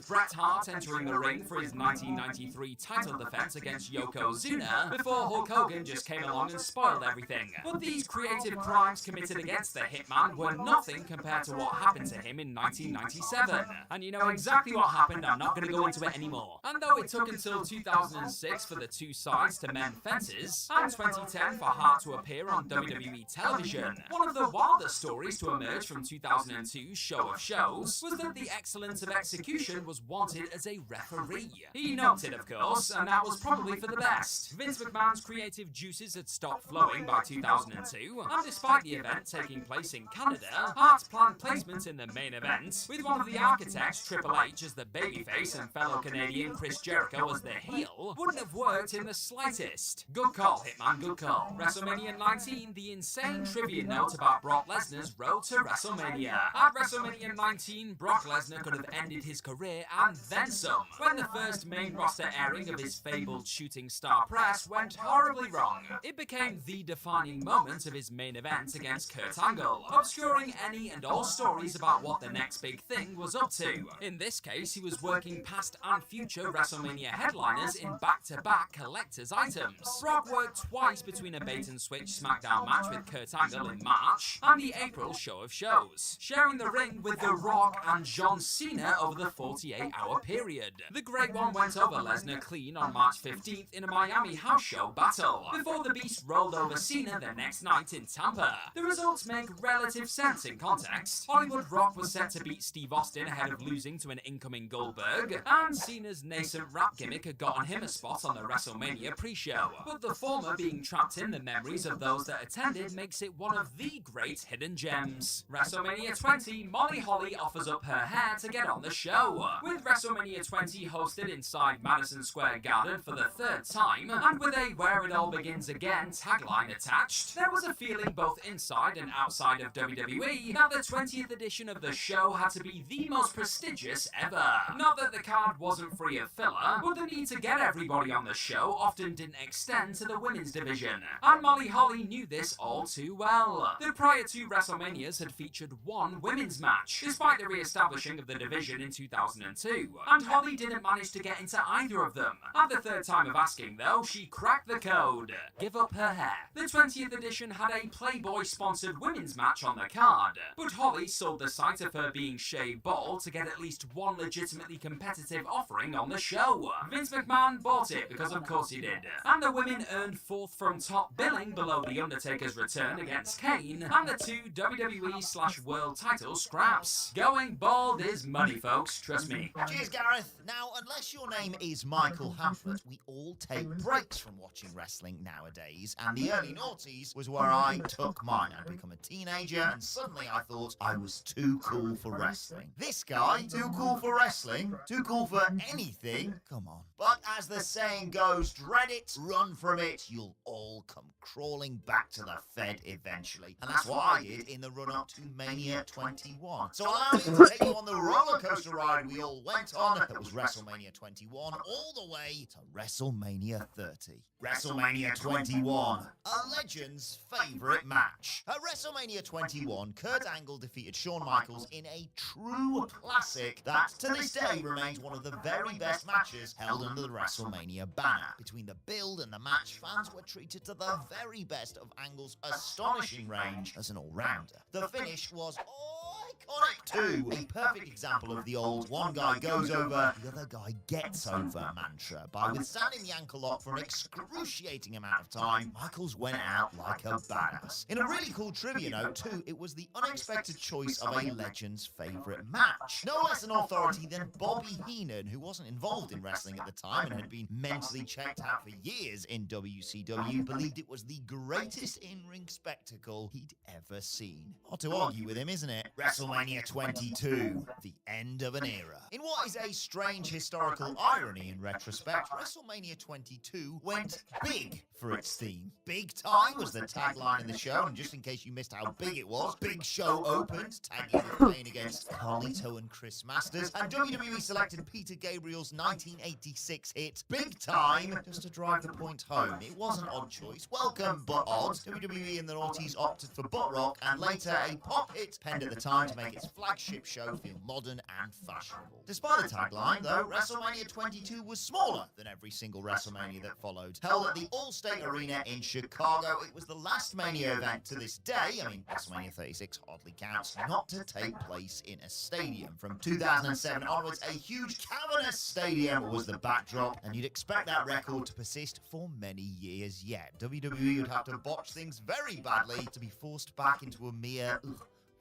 Bret Hart entering the ring for his 1993 title defense against Yokozuna before Hulk Hogan just came along and spoiled everything. But these creative crimes committed against the Hitman were nothing compared to what happened to him in 1997. And you know exactly what happened, I'm not going to go into it anymore. And though it took until 2006 for the two sides to mend fences, and 2010 for Hart to appear on WWE television, one of the wildest stories to emerge from 2002's Show of Shows was that the excellence of execution was wanted as a referee. He noted, of course, and that was probably for the best. Vince McMahon's creative juices had stopped flowing by 2002, and despite the event taking place in Canada, Hart's planned placement in the main event, with one of the architects, Triple H, as the babyface and fellow Canadian Chris Jericho as the heel, wouldn't have worked in the slightest. Good call, Hitman, good call. WrestleMania 19, the insane trivia note about Brock Lesnar's road to WrestleMania. At WrestleMania 19, Brock Lesnar could have ended his career and then some, when the first main roster airing of his fabled shooting star press went horribly wrong. It became the defining moment of his main event against Kurt Angle, obscuring any and all stories about what the next big thing was up to. In this case, he was working past and future WrestleMania headliners in back-to-back collector's items. Brock worked twice between a bait-and-switch SmackDown match with Kurt Angle in March and the April Show of Shows, sharing the ring with The Rock and John Cena over the 48-hour period. The Great One went over Lesnar clean on March 15th in a Miami house show battle, before the Beast rolled over Cena the next night in Tampa. The results make relative sense in context. Hollywood Rock was set to beat Steve Austin ahead of losing to an incoming Goldberg, and Cena's nascent rap gimmick had gotten him a spot on the WrestleMania pre-show. But the former being trapped in the memories of those that attended makes it one of the great hidden gems. WrestleMania 20, Molly Holly offers up her hair to get on the show. With WrestleMania 20 hosted inside Madison Square Garden for the third time, and with a Where It All Begins Again tagline attached, there was a feeling both inside and outside of WWE that the 20th edition of the show had to be the most prestigious ever. Not that the card wasn't free of filler, but the need to get get everybody on the show often didn't extend to the women's division, and Molly Holly knew this all too well. The prior two WrestleManias had featured one women's match, despite the re-establishing of the division in 2002, and Holly didn't manage to get into either of them. At the third time of asking, though, she cracked the code. Give up her hair. The 20th edition had a Playboy-sponsored women's match on the card, but Holly sold the sight of her being shaved bald to get at least one legitimately competitive offering on the show. Vince McMahon bought it because of course he did, and the women earned fourth from top billing below The Undertaker's return against Kane, and the two WWE/World title scraps. Going bald is money, folks, trust me. Cheers, Gareth. Now, unless your name is Michael Hamflett, we all take breaks from watching wrestling nowadays, and the early noughties was where I took mine. I'd become a teenager, and suddenly I thought I was too cool for wrestling. This guy, too cool for wrestling, too cool for anything, come on. But as the saying goes, dread it, run from it, you'll all come crawling back to the Fed eventually. And that's what I did in the run-up to Mania 21. So allow me to take you on the roller coaster ride we all went on. That was WrestleMania 21 all the way to WrestleMania 30. WrestleMania 21, a legend's favourite match. At WrestleMania 21, Kurt Angle defeated Shawn Michaels in a true classic that, to this day, remains one of the very best matches held under the WrestleMania banner. Between the build and the match, fans were treated to the very best of Angle's astonishing range as an all-rounder. The finish was iconic too. A perfect example of the old one guy goes over, the other guy gets over mantra. By withstanding the ankle lock for an excruciating amount of time, Michaels went out like a badass. In a really cool trivia note too, it was the unexpected choice of a legend's favourite match. No less an authority than Bobby Heenan, who wasn't involved in wrestling at the time and had been mentally checked out for years in WCW, believed it was the greatest in-ring spectacle he'd ever seen. Hard to argue with him, isn't it? WrestleMania 22, the end of an era. In what is a strange historical irony in retrospect, WrestleMania 22 went big for its theme. Big time was the tagline in the show, and just in case you missed how big it was, Big Show opened, tagging with Kane against Carlito and Chris Masters, and WWE selected Peter Gabriel's 1986 hit, Big Time, just to drive the point home. It was an odd choice, welcome but odd. WWE and the noughties opted for butt rock, and later a pop hit penned at the time to make its flagship show feel modern and fashionable. Despite the tagline, though, WrestleMania 22 was smaller than every single WrestleMania that followed. Held at the All-State Arena in Chicago, it was the last Mania event to this day, WrestleMania 36 hardly counts, not to take place in a stadium. From 2007 onwards, a huge cavernous stadium was the backdrop, and you'd expect that record to persist for many years yet. WWE would have to botch things very badly to be forced back into a mere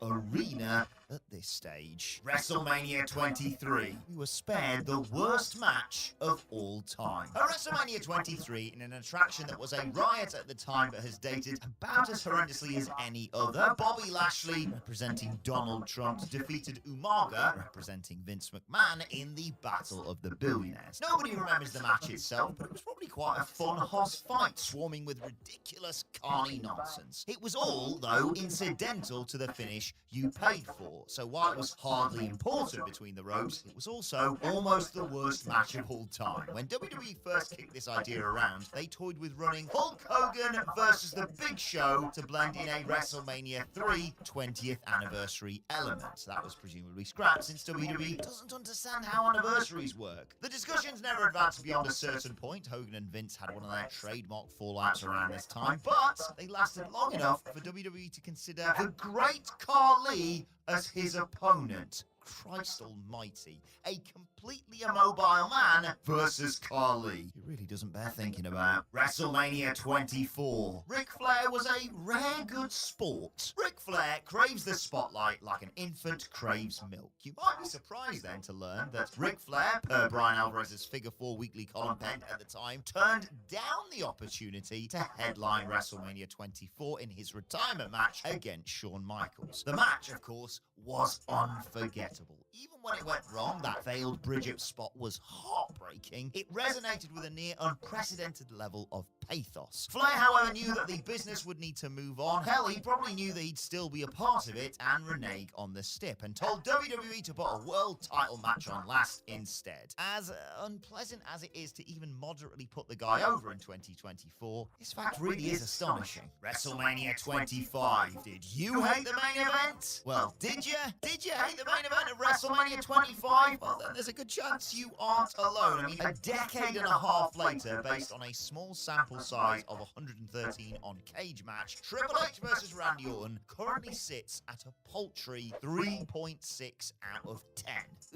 arena at this stage. WrestleMania 23. We were spared the worst match of all time. At WrestleMania 23, in an attraction that was a riot at the time but has dated about as horrendously as any other, Bobby Lashley, representing Donald Trump, defeated Umaga, representing Vince McMahon, in the Battle of the Billionaires. Nobody remembers the match itself, but it was probably quite a fun hoss fight, swarming with ridiculous carny nonsense. It was all, though, incidental to the finish you paid for. So while it was hardly important between the ropes, it was also almost the worst match of all time. When WWE first kicked this idea around, they toyed with running Hulk Hogan versus The Big Show to blend in a WrestleMania 3 20th anniversary element. That was presumably scrapped since WWE doesn't understand how anniversaries work. The discussions never advanced beyond a certain point. Hogan and Vince had one of their trademark fallouts around this time, but they lasted long enough for WWE to consider the Great Khali as his opponent. Christ almighty, a completely immobile man versus Khali. It really doesn't bear thinking about. WrestleMania 24. Ric Flair was a rare good sport. Ric Flair craves the spotlight like an infant craves milk. You might be surprised then to learn that Ric Flair, per Brian Alvarez's Figure 4 weekly column penned at the time, turned down the opportunity to headline WrestleMania 24 in his retirement match against Shawn Michaels. The match, of course, was unforgettable. inevitable. Even when it went wrong, that failed bridge-up spot was heartbreaking. It resonated with a near unprecedented level of pathos. Flair, however, knew that the business would need to move on. Hell, he probably knew that he'd still be a part of it and renege on the stip, and told WWE to put a world title match on last instead. As unpleasant as it is to even moderately put the guy over in 2024, this fact really is astonishing. WrestleMania 25. Did you hate the main event? Well, did you? Did you hate the main event of WrestleMania 25? Well, then there's a good chance you aren't alone. I mean, a decade and a half later, based on a small sample size of 113 on Cage Match, Triple H versus Randy Orton currently sits at a paltry 3.6 out of 10.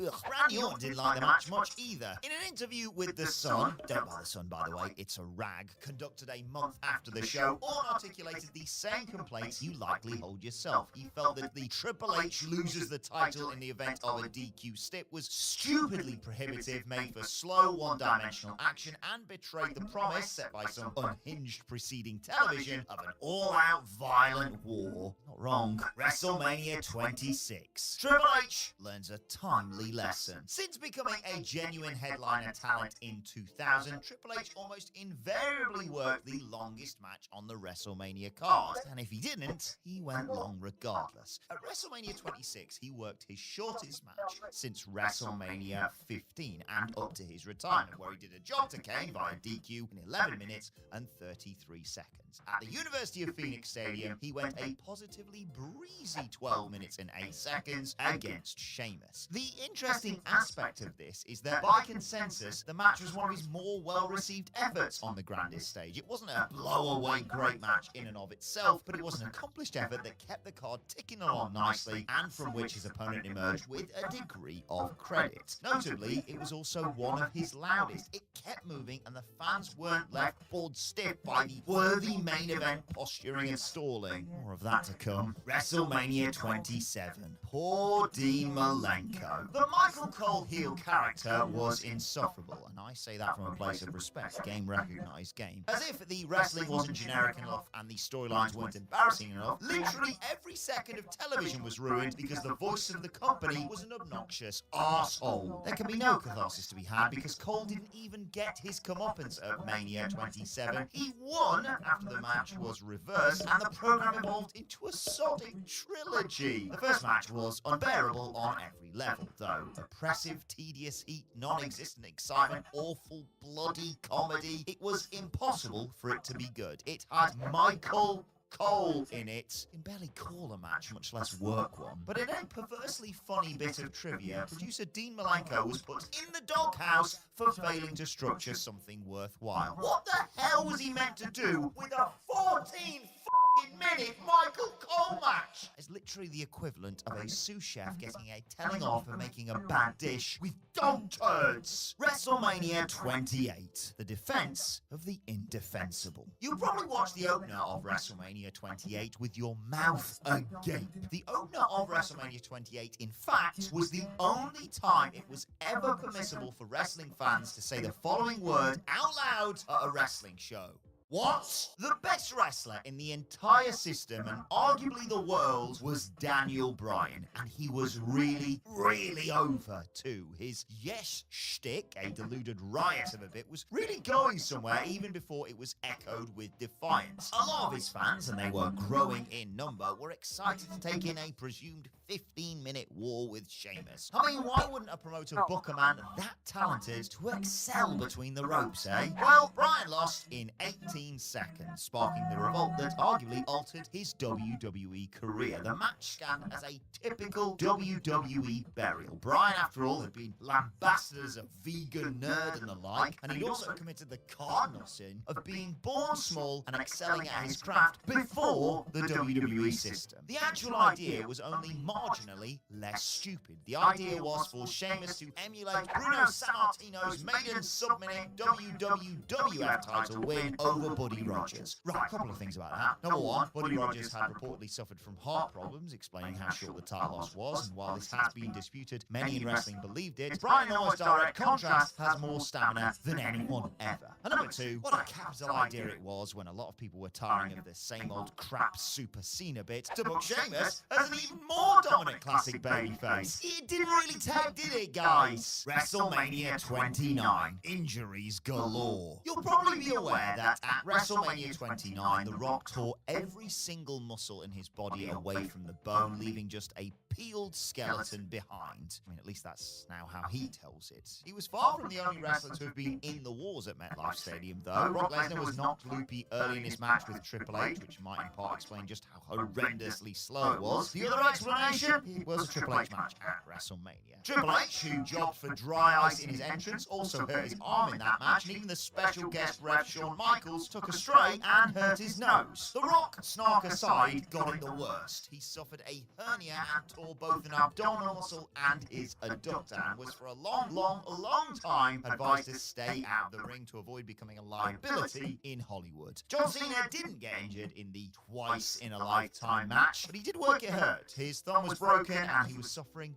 Ugh, Randy Orton didn't like the match much either. In an interview with The Sun, don't buy The Sun by the way, it's a rag, conducted a month after the show, Orton articulated the same complaints you likely hold yourself. He felt that the Triple H loses the title in the event of a DQ stip was stupidly prohibitive, made for slow, one-dimensional action, and betrayed the promise set by some unhinged preceding television of an all-out violent war. Not wrong. WrestleMania 26. Triple H learns a timely lesson. Since becoming a genuine headliner talent in 2000, Triple H almost invariably worked the longest match on the WrestleMania card. And if he didn't, he went long regardless. At WrestleMania 26, he worked his shortest match since WrestleMania 15 and up to his retirement, where he did a job to Kane via DQ in 11 minutes and 33 seconds. At the University of Phoenix Stadium, he went a positively breezy 12 minutes and 8 seconds against Sheamus. The interesting aspect of this is that, by consensus, the match was one of his more well-received efforts on the grandest stage. It wasn't a blow-away great match in and of itself, but it was an accomplished effort that kept the card ticking along nicely, and from which his opponent emerged with a degree of credit. Notably, it was also one of his loudest. It kept moving, and the fans weren't left bored stiff by the worthy main event posturing and stalling. More of that to come. WrestleMania 27. Poor Dean Malenko. The Michael Cole heel character was insufferable, and I say that from a place of respect. Game recognized game. As if the wrestling wasn't generic enough and the storylines weren't embarrassing enough, literally every second of television was ruined because the voice of the company was an obnoxious arsehole. There can be no catharsis to be had because Cole didn't even get his comeuppance at Mania 27. He won after the match was reversed, and the program evolved into a sodic trilogy. The first match was unbearable on every level, though. Oppressive, tedious heat, non-existent excitement, awful, bloody comedy. It was impossible for it to be good. It had Michael Cole in it. You can barely call a match, much less work one. But in a perversely funny bit of trivia, producer Dean Malenko was put in the doghouse for failing to structure something worthwhile. What the hell was he meant to do with a 14-minute Michael Cole match? It's literally the equivalent of a sous chef getting a telling off for making a bad dish with dog turds. WrestleMania 28. The defense of the indefensible. You'll probably watch the opener of WrestleMania 28 with your mouth agape. The opener of WrestleMania 28, in fact, was the only time it was ever permissible for wrestling fans to say the following word out loud at a wrestling show. What? The best wrestler in the entire system and arguably the world was Daniel Bryan, and he was really, really over too. His yes shtick, a deluded riot of a bit, was really going somewhere even before it was echoed with defiance. A lot of his fans, and they were growing in number, were excited to take in a presumed 15-minute war with Sheamus. I mean, why wouldn't a promoter book a man that talented to excel between the ropes, eh? Well, Bryan lost in 18 seconds, sparking the revolt that arguably altered his WWE career. The match scanned as a typical WWE burial. Bryan, after all, had been lambasted as a vegan nerd and the like, and he'd also committed the cardinal sin of being born small and excelling at his craft before the WWE system. The actual idea was only marginally less stupid. The idea was for Sheamus to emulate Bruno Sammartino's maiden sub-minute WWF title win over for Buddy Rogers. Right, a couple of things about that. Number one, Buddy Rogers had reportedly suffered from heart problems, explaining how short the title loss was, and while this has been disputed, many in wrestling believed it. Brian Noah's direct contrast has more stamina than anyone ever. And number two, what a capital idea it was when a lot of people were tiring of the same old crap Super Cena bit to book Sheamus as an even more dominant classic babyface. It didn't really take, did it, guys? WrestleMania 29. Injuries galore. You'll probably be aware that at WrestleMania 29, The Rock tore every single muscle in his body away from the bone, leaving just a peeled skeleton behind. I mean, at least that's now how he tells it. He was far from the only wrestler to have been in the wars at MetLife Stadium, though. Brock Lesnar was knocked loopy early in his match with Triple H, which might in part explain just how horrendously slow it was. The other explanation? It was a Triple H match at WrestleMania. Triple H, who jobbed for dry ice in his entrance, also hurt his arm in that match, and even the special guest ref Shawn Michaels took a stray and hurt his nose. The Rock, snark aside, got it the worst. He suffered a hernia and tore both an abdominal muscle and his adductor, and was for a long time advised to stay out of the ring to avoid becoming a liability in Hollywood. John Cena didn't get injured in the twice-in-a-lifetime match, but he did work it hurt. His thumb was broken and he was suffering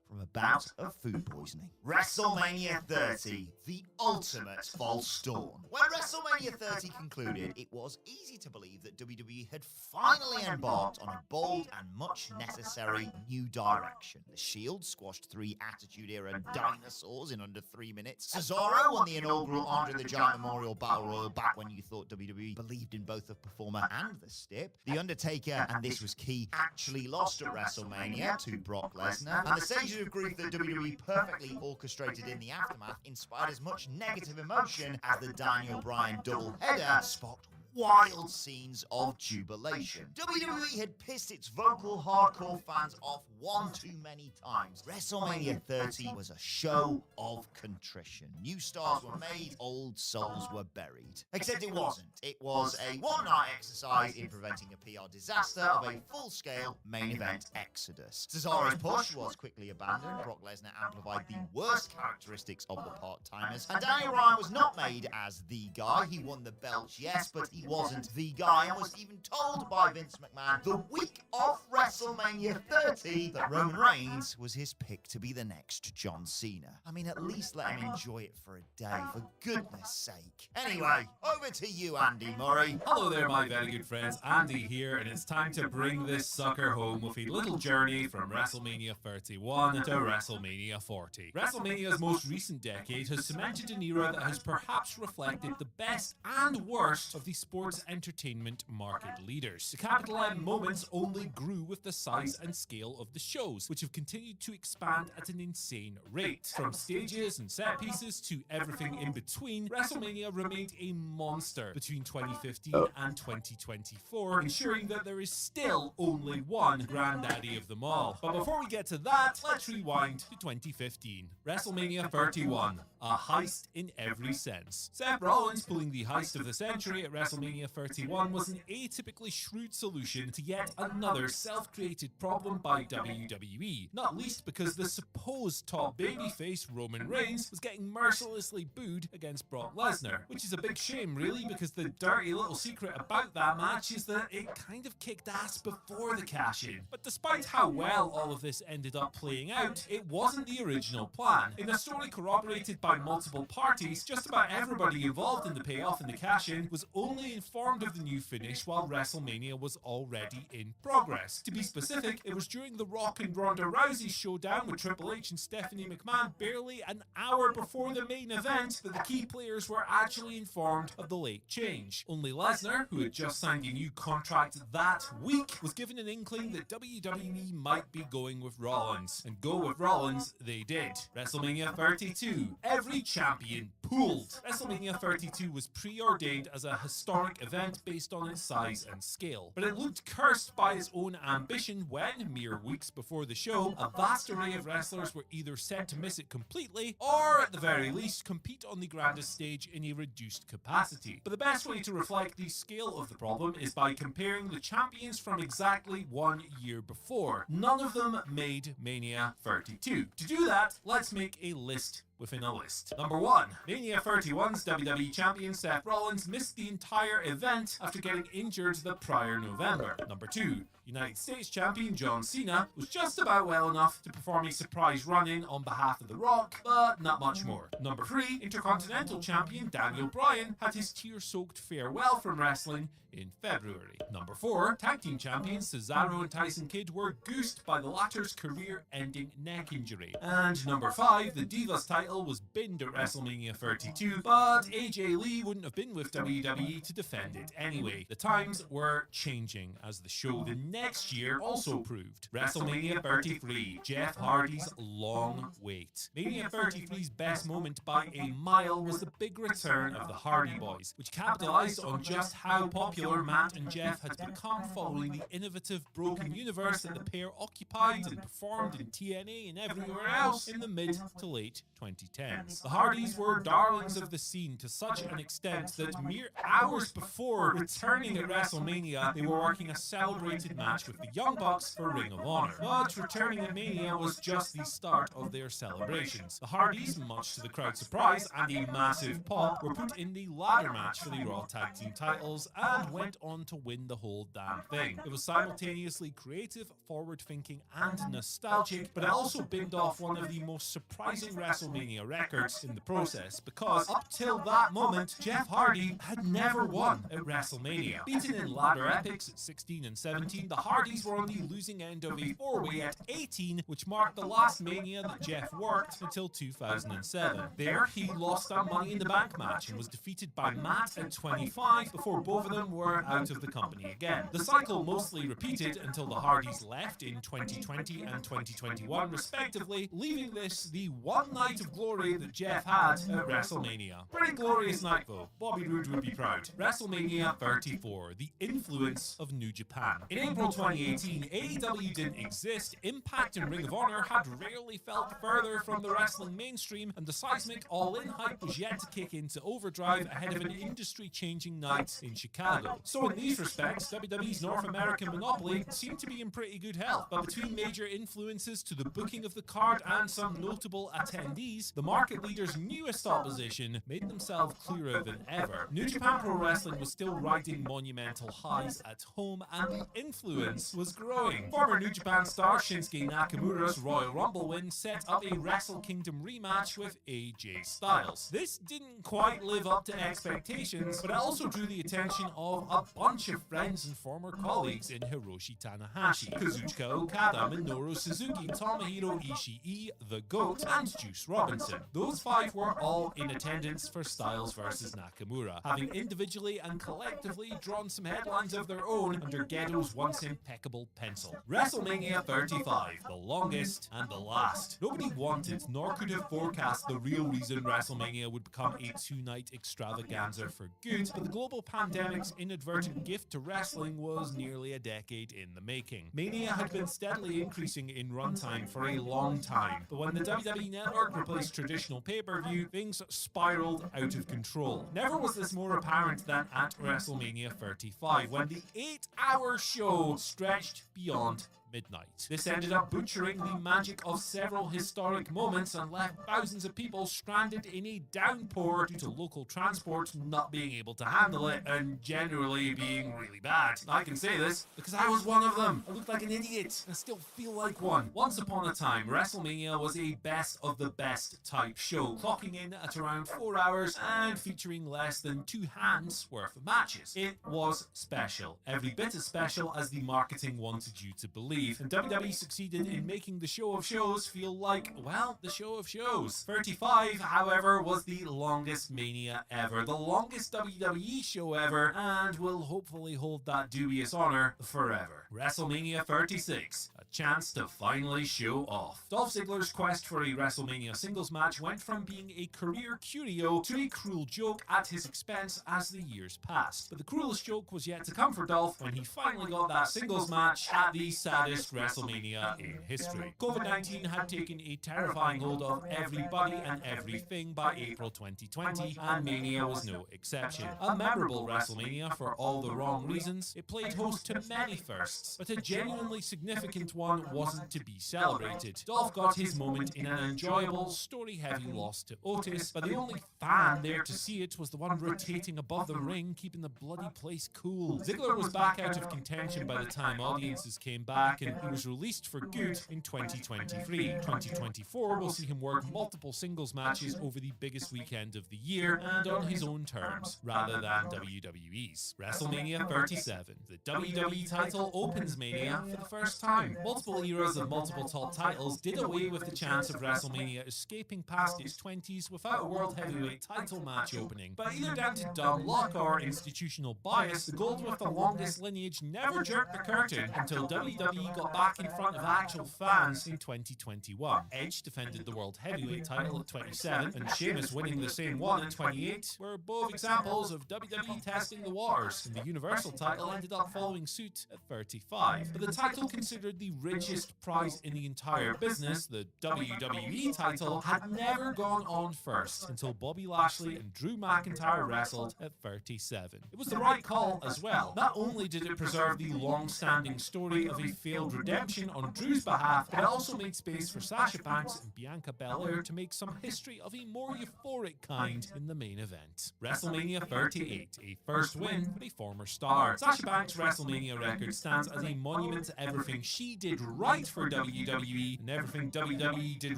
from a bout of food poisoning. WrestleMania 30, the ultimate false dawn. When WrestleMania 30 concluded, it was easy to believe that WWE had finally embarked on a bold and much necessary new direction. The Shield squashed 3 Attitude Era dinosaurs in under 3 minutes. Cesaro won the inaugural Andre the Giant Memorial Battle Royal back when you thought WWE believed in both the performer and the stip. The Undertaker, and this was key, actually lost at WrestleMania to Brock Lesnar, and the Sage of Grief that WWE perfectly orchestrated in the aftermath inspired as much negative emotion as the Daniel Bryan doubleheader sparked wild scenes of jubilation. WWE had pissed its vocal hardcore fans off one too many times. WrestleMania 30 was a show of contrition. New stars were made, old souls were buried. Except it wasn't. It was a one-night exercise in preventing a PR disaster of a full-scale main event exodus. Cesaro's push was quickly abandoned. Brock Lesnar amplified the worst characteristics of the part-timers, and Daniel Bryan was not made as the guy. He won the belts, yes, but he wasn't the guy, and was even told by Vince McMahon the week of WrestleMania 30 that Roman Reigns was his pick to be the next John Cena. I mean, at least let him enjoy it for a day, for goodness sake. Anyway, over to you, Andy Murray. Hello there, my very good friends. Andy here, and it's time to bring this sucker home with a little journey from WrestleMania 31 to WrestleMania 40. WrestleMania's most recent decade has cemented an era that has perhaps reflected the best and worst of the sports entertainment market leaders. The capital M moments only grew with the size and scale of the shows, which have continued to expand at an insane rate. From stages and set pieces to everything in between, WrestleMania remained a monster between 2015 and 2024, ensuring that there is still only one granddaddy of them all. But before we get to that, let's rewind to 2015. WrestleMania 31, a heist in every sense. Seth Rollins pulling the heist of the century at WrestleMania 31 was an atypically shrewd solution to yet another self-created problem by WWE, not least because the supposed top babyface Roman Reigns was getting mercilessly booed against Brock Lesnar, which is a big shame really, because the dirty little secret about that match is that it kind of kicked ass before the cash-in. But despite how well all of this ended up playing out, it wasn't the original plan. In a story corroborated by multiple parties, just about everybody involved in the payoff and the cash-in was only informed of the new finish while WrestleMania was already in progress. To be specific, it was during The Rock and Ronda Rousey showdown with Triple H and Stephanie McMahon barely an hour before the main event that the key players were actually informed of the late change. Only Lesnar, who had just signed a new contract that week, was given an inkling that WWE might be going with Rollins. And go with Rollins they did. WrestleMania 32. Every champion pooled. WrestleMania 32 was preordained as a historic event based on its size and scale. But it looked cursed by its own ambition when, mere weeks before the show, a vast array of wrestlers were either set to miss it completely, or at the very least, compete on the grandest stage in a reduced capacity. But the best way to reflect the scale of the problem is by comparing the champions from exactly 1 year before. None of them made Mania 32. To do that, let's make a list within a list. Number 1. Mania 31's WWE Champion Seth Rollins missed the entire event after getting injured the prior November. Number 2. United States Champion John Cena was just about well enough to perform a surprise run-in on behalf of The Rock, but not much more. Number 3. Intercontinental Champion Daniel Bryan had his tear-soaked farewell from wrestling in February. Number 4. Tag Team Champions Cesaro and Tyson Kidd were goosed by the latter's career-ending neck injury. And number 5. The Divas title was binned at WrestleMania 32, but AJ Lee wouldn't have been with WWE to defend it anyway. The times were changing, as the show the next year also proved. WrestleMania 33, Jeff Hardy's long wait. Mania 33's best moment by a mile was the big return of the Hardy Boys, which capitalized on just how popular Matt and Jeff had become following the innovative broken universe that the pair occupied and performed in TNA and everywhere else in the mid to late 2010s. The Hardys were darlings of the scene to such an extent that mere hours before returning at WrestleMania, they were working a celebrated match with the Young Bucks for Ring of Honor. But returning at Mania was just the start of their celebrations. The Hardys, much to the crowd's surprise and a massive pop, were put in the ladder match for the Raw Tag Team titles and went on to win the whole damn thing. It was simultaneously creative, forward-thinking and nostalgic, but it also binned off one of the most surprising WrestleMania records in the process, because up till that moment, Jeff Hardy had never won at WrestleMania. Beaten in ladder epics at 16 and 17, the Hardys were on the losing end of a 4-way at 18, which marked the last Mania that Jeff worked until 2007. There, he lost that Money in the Bank match and was defeated by Matt at 25 before both of them were out of the company again. The cycle mostly repeated until the Hardys left in 2020 and 2021 respectively, leaving this the one night of glory that Jeff had at WrestleMania. Pretty glorious night though, Bobby Roode would be proud. WrestleMania 34, the influence of New Japan. In April 2018, AEW didn't exist, Impact and Ring of Honor had rarely felt further from the wrestling mainstream, and the seismic all-in hype was yet to kick into overdrive ahead of an industry-changing night in Chicago. So in these respects, WWE's North American monopoly seemed to be in pretty good health, but between major influences to the booking of the card and some notable attendees, the market leader's newest opposition made themselves clearer than ever. New Japan Pro Wrestling was still riding monumental highs at home, and the influence was growing. Former New Japan star Shinsuke Nakamura's Royal Rumble win set up a Wrestle Kingdom rematch with AJ Styles. This didn't quite live up to expectations, but it also drew the attention of a bunch of friends and former colleagues in Hiroshi Tanahashi, Kazuchika Okada, Minoru Suzuki, Tomohiro Ishii, The GOAT, and Juice Robinson. Those 5 were all in attendance for Styles vs Nakamura, having individually and collectively drawn some headlines of their own under Gedo's once impeccable pencil. WrestleMania 35, the longest and the last. Nobody wanted nor could have forecast the real reason WrestleMania would become a 2-night extravaganza for good, but the global pandemic's inadvertent gift to wrestling was nearly a decade in the making. Mania had been steadily increasing in runtime for a long time, but when the WWE Network replaced traditional pay-per-view, things spiraled out of control. Never was this more apparent than at WrestleMania 35, when the 8-hour show stretched beyond midnight. This ended up butchering the magic of several historic moments and left thousands of people stranded in a downpour due to local transport not being able to handle it and generally being really bad. I can say this because I was one of them. I looked like an idiot and still feel like one. Once upon a time, WrestleMania was a best of the best type show, clocking in at around 4 hours and featuring less than 2 hands worth of matches. It was special, every bit as special as the marketing wanted you to believe. And WWE succeeded in making the show of shows feel like, well, the show of shows. 35, however, was the longest Mania ever, the longest WWE show ever, and will hopefully hold that dubious honor forever. WrestleMania 36, a chance to finally show off. Dolph Ziggler's quest for a WrestleMania singles match went from being a career curio to a cruel joke at his expense as the years passed. But the cruelest joke was yet to come for Dolph when he finally got that singles match at the saddest WrestleMania in history. COVID-19 had taken a terrifying hold of everybody and everything by April 2020, and Mania was no exception. A memorable WrestleMania for all the wrong reasons, it played host to many firsts, but a genuinely significant one one wasn't to be celebrated. Dolph got his moment in an enjoyable, story-heavy loss to Otis, but the only fan there to see it was the one rotating above the ring, keeping the bloody place cool. Ziggler was back out of contention by the time audiences came back, and he was released for good in 2023. 2024 will see him work multiple singles matches over the biggest weekend of the year, and on his own terms, rather than WWE's. WrestleMania 37. The WWE title opens Mania for the first time. Multiple eras of multiple top titles did away with the chance of WrestleMania escaping past its 20s without a World Heavyweight title match opening. But either down to dumb luck or institutional bias, the gold with the longest lineage never jerked the curtain until WWE got back in front of actual fans in 2021. Edge defended the World Heavyweight title at 27, and Sheamus winning the same one at 28 were both examples of WWE testing the waters, and the Universal title ended up following suit at 35. But the title considered the richest prize in the entire business, the WWE title, had never gone on first until Bobby Lashley and Drew McIntyre wrestled at 37. It was the right call as well. Not only did it preserve the long-standing story of a failed redemption on Drew's behalf, but it also made space for Sasha Banks and Bianca Belair to make some history of a more euphoric kind in the main event. WrestleMania 38, a first win for a former star. Sasha Banks' WrestleMania record stands as a monument to everything she did right for WWE and everything WWE did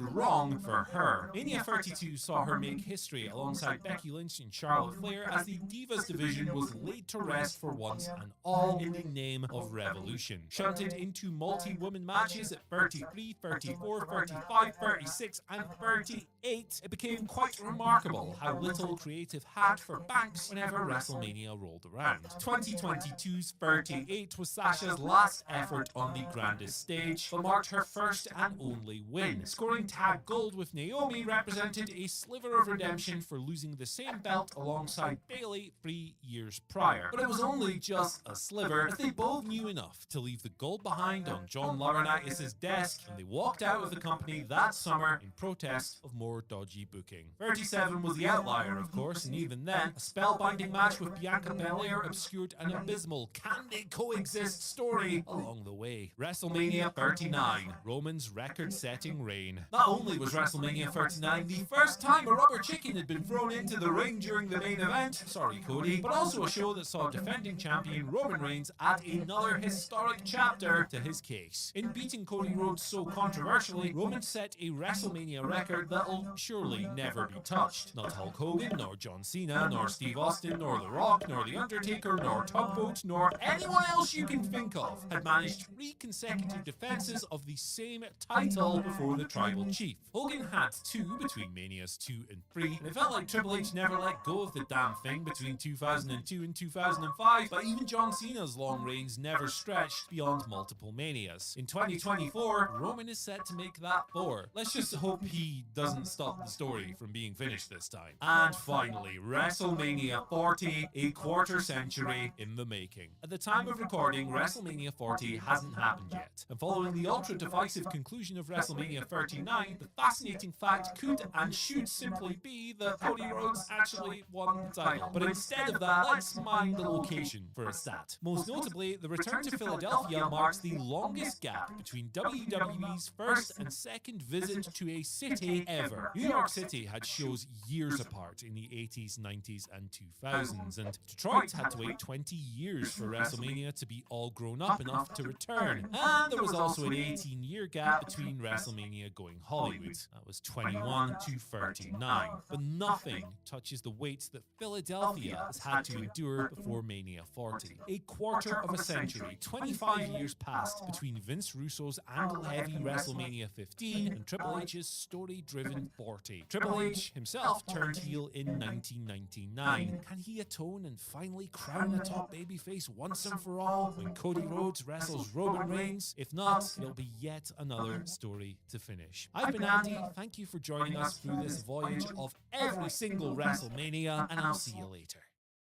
wrong for her. Mania 32 saw her make history alongside Becky Lynch and Charlotte Flair as the Divas division was laid to rest for once and all in the name of Revolution. Shunted into multi-woman matches at 33, 34, 35, 36 and 38, it became quite remarkable how little creative had for Banks whenever WrestleMania rolled around. 2022's 38 was Sasha's last effort on the grandest stage, but marked her first and only win. Scoring tag gold with Naomi represented a sliver of redemption for losing the same belt alongside Bayley 3 years prior. But it was only just a sliver, as they both knew enough to leave the gold behind on John Laurinaitis' desk, and they walked out of the company that summer in protest of more dodgy booking. 37 was the outlier, of course, and even then, a spellbinding match with Bianca Belair obscured an abysmal can-they-coexist story along the way. WrestleMania 39, Roman's record-setting reign. Not only was WrestleMania 39 the first time a rubber chicken had been thrown into the ring during the main event, sorry Cody, but also a show that saw defending champion Roman Reigns add another historic chapter to his case. In beating Cody Rhodes so controversially, Roman set a WrestleMania record that'll surely never be touched. Not Hulk Hogan, nor John Cena, nor Steve Austin, nor The Rock, nor The Undertaker, nor Tugboat, nor anyone else you can think of had managed 3 consecutive defenses of the same title before the Tribal Chief. Hogan had 2 between Manias 2 and 3, and it felt like Triple H never let go of the damn thing between 2002 and 2005, but even John Cena's long reigns never stretched beyond multiple Manias. In 2024, Roman is set to make that 4. Let's just hope he doesn't stop the story from being finished this time. And finally, WrestleMania 40, a quarter century in the making. At the time of recording, WrestleMania 40 hasn't happened yet, and following the ultra-divisive conclusion of WrestleMania 39, the fascinating fact could and should simply be that Cody Rhodes actually won the title. But instead of that, let's mind the location for a stat. Most notably, the return to Philadelphia marks the longest gap between WWE's first and second visit to a city ever. New York City had shows years apart in the 80s, 90s and 2000s, and Detroit had to wait 20 years for WrestleMania to be all grown up enough to return. And there was also an 18-year gap between WrestleMania going Hollywood. That was 21 to 39. But nothing touches the weight that Philadelphia has had to endure before Mania 40. A quarter of a century, 25 years passed between Vince Russo's angle-heavy WrestleMania 15 and Triple H's story-driven 40. Triple H himself turned heel in 1999. Can he atone and finally crown a top babyface once and for all when Cody Rhodes wrestles Roman Reigns? If not, it'll be yet another story to finish. I've been Andy, thank you for joining us through this voyage of every single WrestleMania, and I'll see you later.